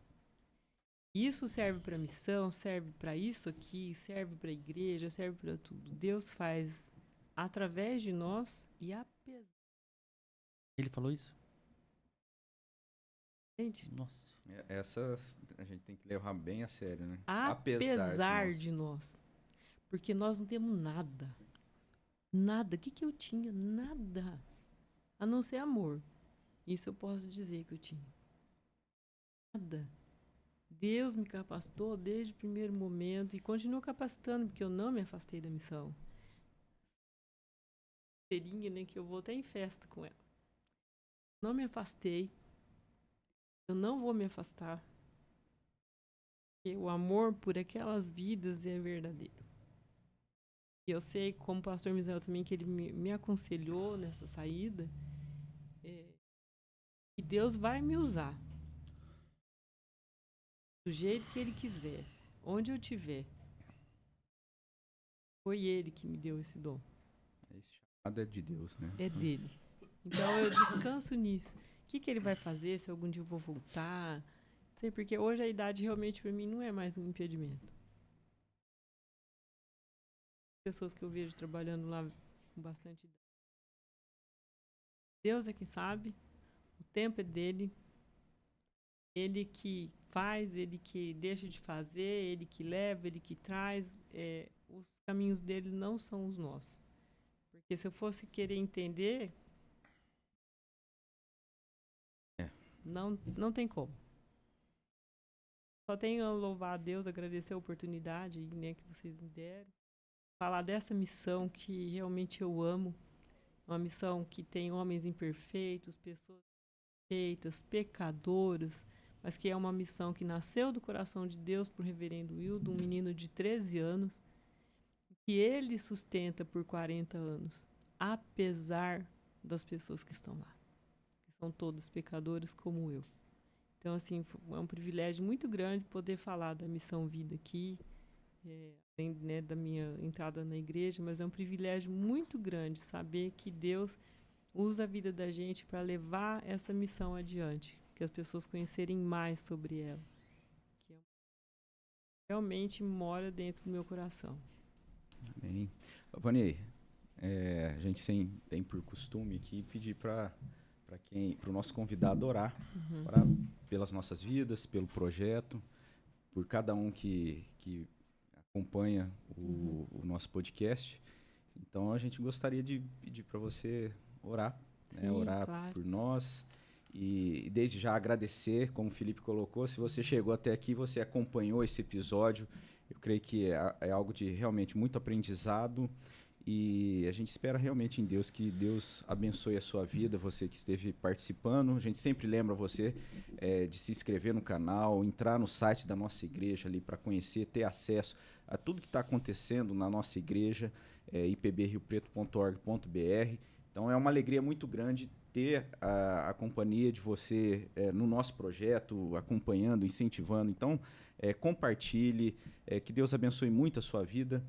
Isso serve para missão, serve para isso aqui, serve para a igreja, serve para tudo. Deus faz através de nós e apesar. Ele falou isso? Gente, nossa. Essa a gente tem que levar bem a sério, né? Apesar de nós. Porque nós não temos nada. Nada. O que eu tinha? Nada. A não ser amor. Isso eu posso dizer que eu tinha. Nada. Deus me capacitou desde o primeiro momento e continua capacitando, porque eu não me afastei da missão. Né, que eu vou até em festa com ela. Não me afastei. Eu não vou me afastar. Porque o amor por aquelas vidas é verdadeiro. E eu sei, como o pastor Misael também, que ele me aconselhou nessa saída, que Deus vai me usar. Do jeito que Ele quiser. Onde eu estiver. Foi Ele que me deu esse dom. Esse chamado é de Deus, né? É dele. Então eu descanso nisso. O que Ele vai fazer? Se algum dia eu vou voltar? Não sei, porque hoje a idade realmente para mim não é mais um impedimento. Pessoas que eu vejo trabalhando lá com bastante idade. Deus é quem sabe. O tempo é dele. Ele que faz, ele que deixa de fazer, ele que leva, ele que traz. Os caminhos dele não são os nossos. Porque se eu fosse querer entender, não tem como. Só tenho a louvar a Deus, agradecer a oportunidade, né, que vocês me deram. Falar dessa missão que realmente eu amo. Uma missão que tem homens imperfeitos, pessoas imperfeitas, pecadoras, mas que é uma missão que nasceu do coração de Deus por reverendo Wildo, um menino de 13 anos, que ele sustenta por 40 anos, apesar das pessoas que estão lá, que são todos pecadores como eu. Então, assim, é um privilégio muito grande poder falar da Missão Vida aqui, além, né, da minha entrada na igreja, mas é um privilégio muito grande saber que Deus usa a vida da gente para levar essa missão adiante, que as pessoas conhecerem mais sobre ela, que realmente mora dentro do meu coração. Amém. Vani, a gente tem por costume aqui pedir para o nosso convidado orar pelas nossas vidas, pelo projeto, por cada um que acompanha o nosso podcast. Então a gente gostaria de pedir para você orar, Sim, né? Orar claro. por nós e desde já agradecer, como o Felipe colocou, se você chegou até aqui, você acompanhou esse episódio, eu creio que é algo de realmente muito aprendizado E a gente espera realmente em Deus que Deus abençoe a sua vida, você que esteve participando. A gente sempre lembra você de se inscrever no canal, entrar no site da nossa igreja ali para conhecer, ter acesso a tudo que está acontecendo na nossa igreja, ipbriopreto.org.br. Então é uma alegria muito grande ter a companhia de você no nosso projeto, acompanhando, incentivando. Então compartilhe, que Deus abençoe muito a sua vida.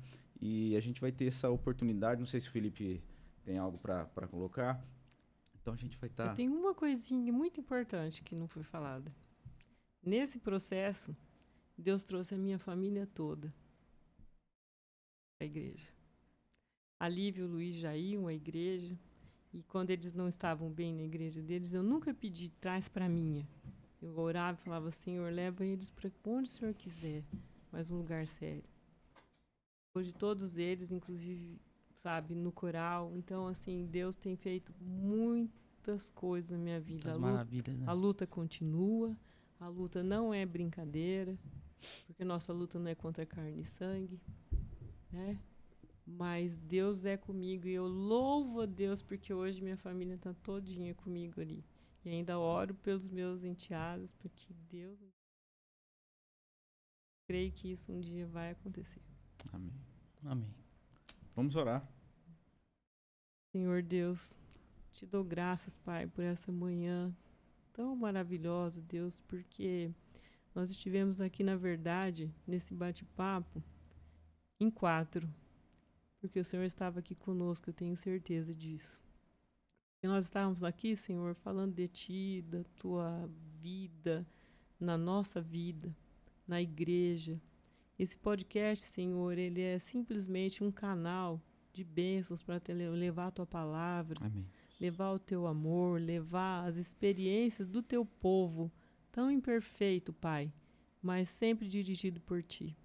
E a gente vai ter essa oportunidade. Não sei se o Felipe tem algo para colocar. Então a gente vai estar... Eu tenho uma coisinha muito importante que não foi falada. Nesse processo, Deus trouxe a minha família toda à igreja. A Lívia e o Luiz já iam à igreja. E quando eles não estavam bem na igreja deles, eu nunca pedi traz para a minha. Eu orava e falava, Senhor, leva eles para onde o Senhor quiser, mas um lugar sério. Hoje todos eles, inclusive, sabe, no coral. Então, assim, Deus tem feito muitas coisas na minha vida. As maravilhas, né? A luta continua, a luta não é brincadeira, porque nossa luta não é contra carne e sangue, né? Mas Deus é comigo e eu louvo a Deus porque hoje minha família está todinha comigo ali. E ainda oro pelos meus enteados, porque Deus... Creio que isso um dia vai acontecer. Amém. Amém. Vamos orar. Senhor Deus, te dou graças, Pai, por essa manhã tão maravilhosa, Deus, porque nós estivemos aqui, na verdade, nesse bate-papo, em 4, porque o Senhor estava aqui conosco, eu tenho certeza disso. E nós estávamos aqui, Senhor, falando de Ti, da Tua vida, na nossa vida, na igreja. Esse podcast, Senhor, ele é simplesmente um canal de bênçãos para levar a Tua palavra, Amém. levar o Teu amor, levar as experiências do Teu povo, tão imperfeito, Pai, mas sempre dirigido por Ti.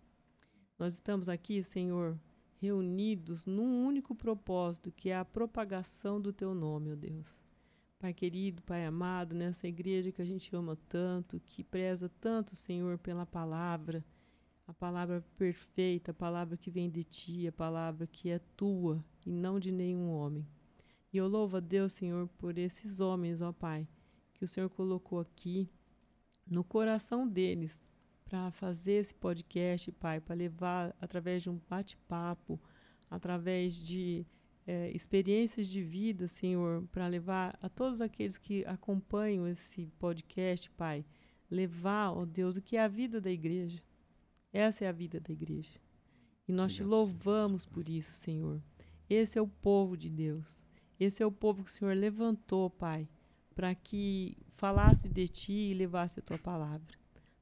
Nós estamos aqui, Senhor, reunidos num único propósito, que é a propagação do Teu nome, ó Deus. Pai querido, Pai amado, nessa igreja que a gente ama tanto, que preza tanto, Senhor, pela palavra, a palavra perfeita, a palavra que vem de Ti, a palavra que é Tua e não de nenhum homem. E eu louvo a Deus, Senhor, por esses homens, ó Pai, que o Senhor colocou aqui no coração deles para fazer esse podcast, Pai, para levar através de um bate-papo, através de experiências de vida, Senhor, para levar a todos aqueles que acompanham esse podcast, Pai, levar, ó Deus, o que é a vida da igreja. Essa é a vida da igreja. E nós te louvamos por isso, Senhor. Esse é o povo de Deus. Esse é o povo que o Senhor levantou, Pai, para que falasse de Ti e levasse a Tua palavra.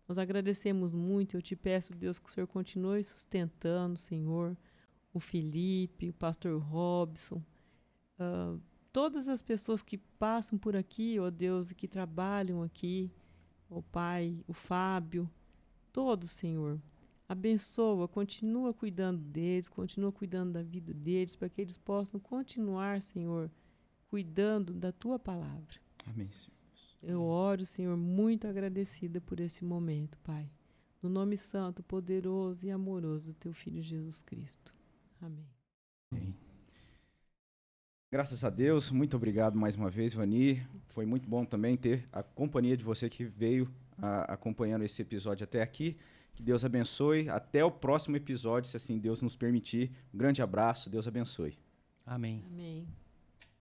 Nós agradecemos muito. Eu te peço, Deus, que o Senhor continue sustentando, Senhor, o Felipe, o pastor Robson, todas as pessoas que passam por aqui, ó Deus, e que trabalham aqui, ó Pai, o Fábio, todos, Senhor. Abençoa, continua cuidando deles, continua cuidando da vida deles, para que eles possam continuar, Senhor, cuidando da Tua palavra. Amém, Senhor. Eu oro, Senhor, muito agradecida por esse momento, Pai. No nome santo, poderoso e amoroso do Teu Filho Jesus Cristo. Amém. Amém. Graças a Deus, muito obrigado mais uma vez, Vani. Foi muito bom também ter a companhia de você que veio acompanhando esse episódio até aqui. Que Deus abençoe. Até o próximo episódio, se assim Deus nos permitir. Um grande abraço. Deus abençoe. Amém. Amém.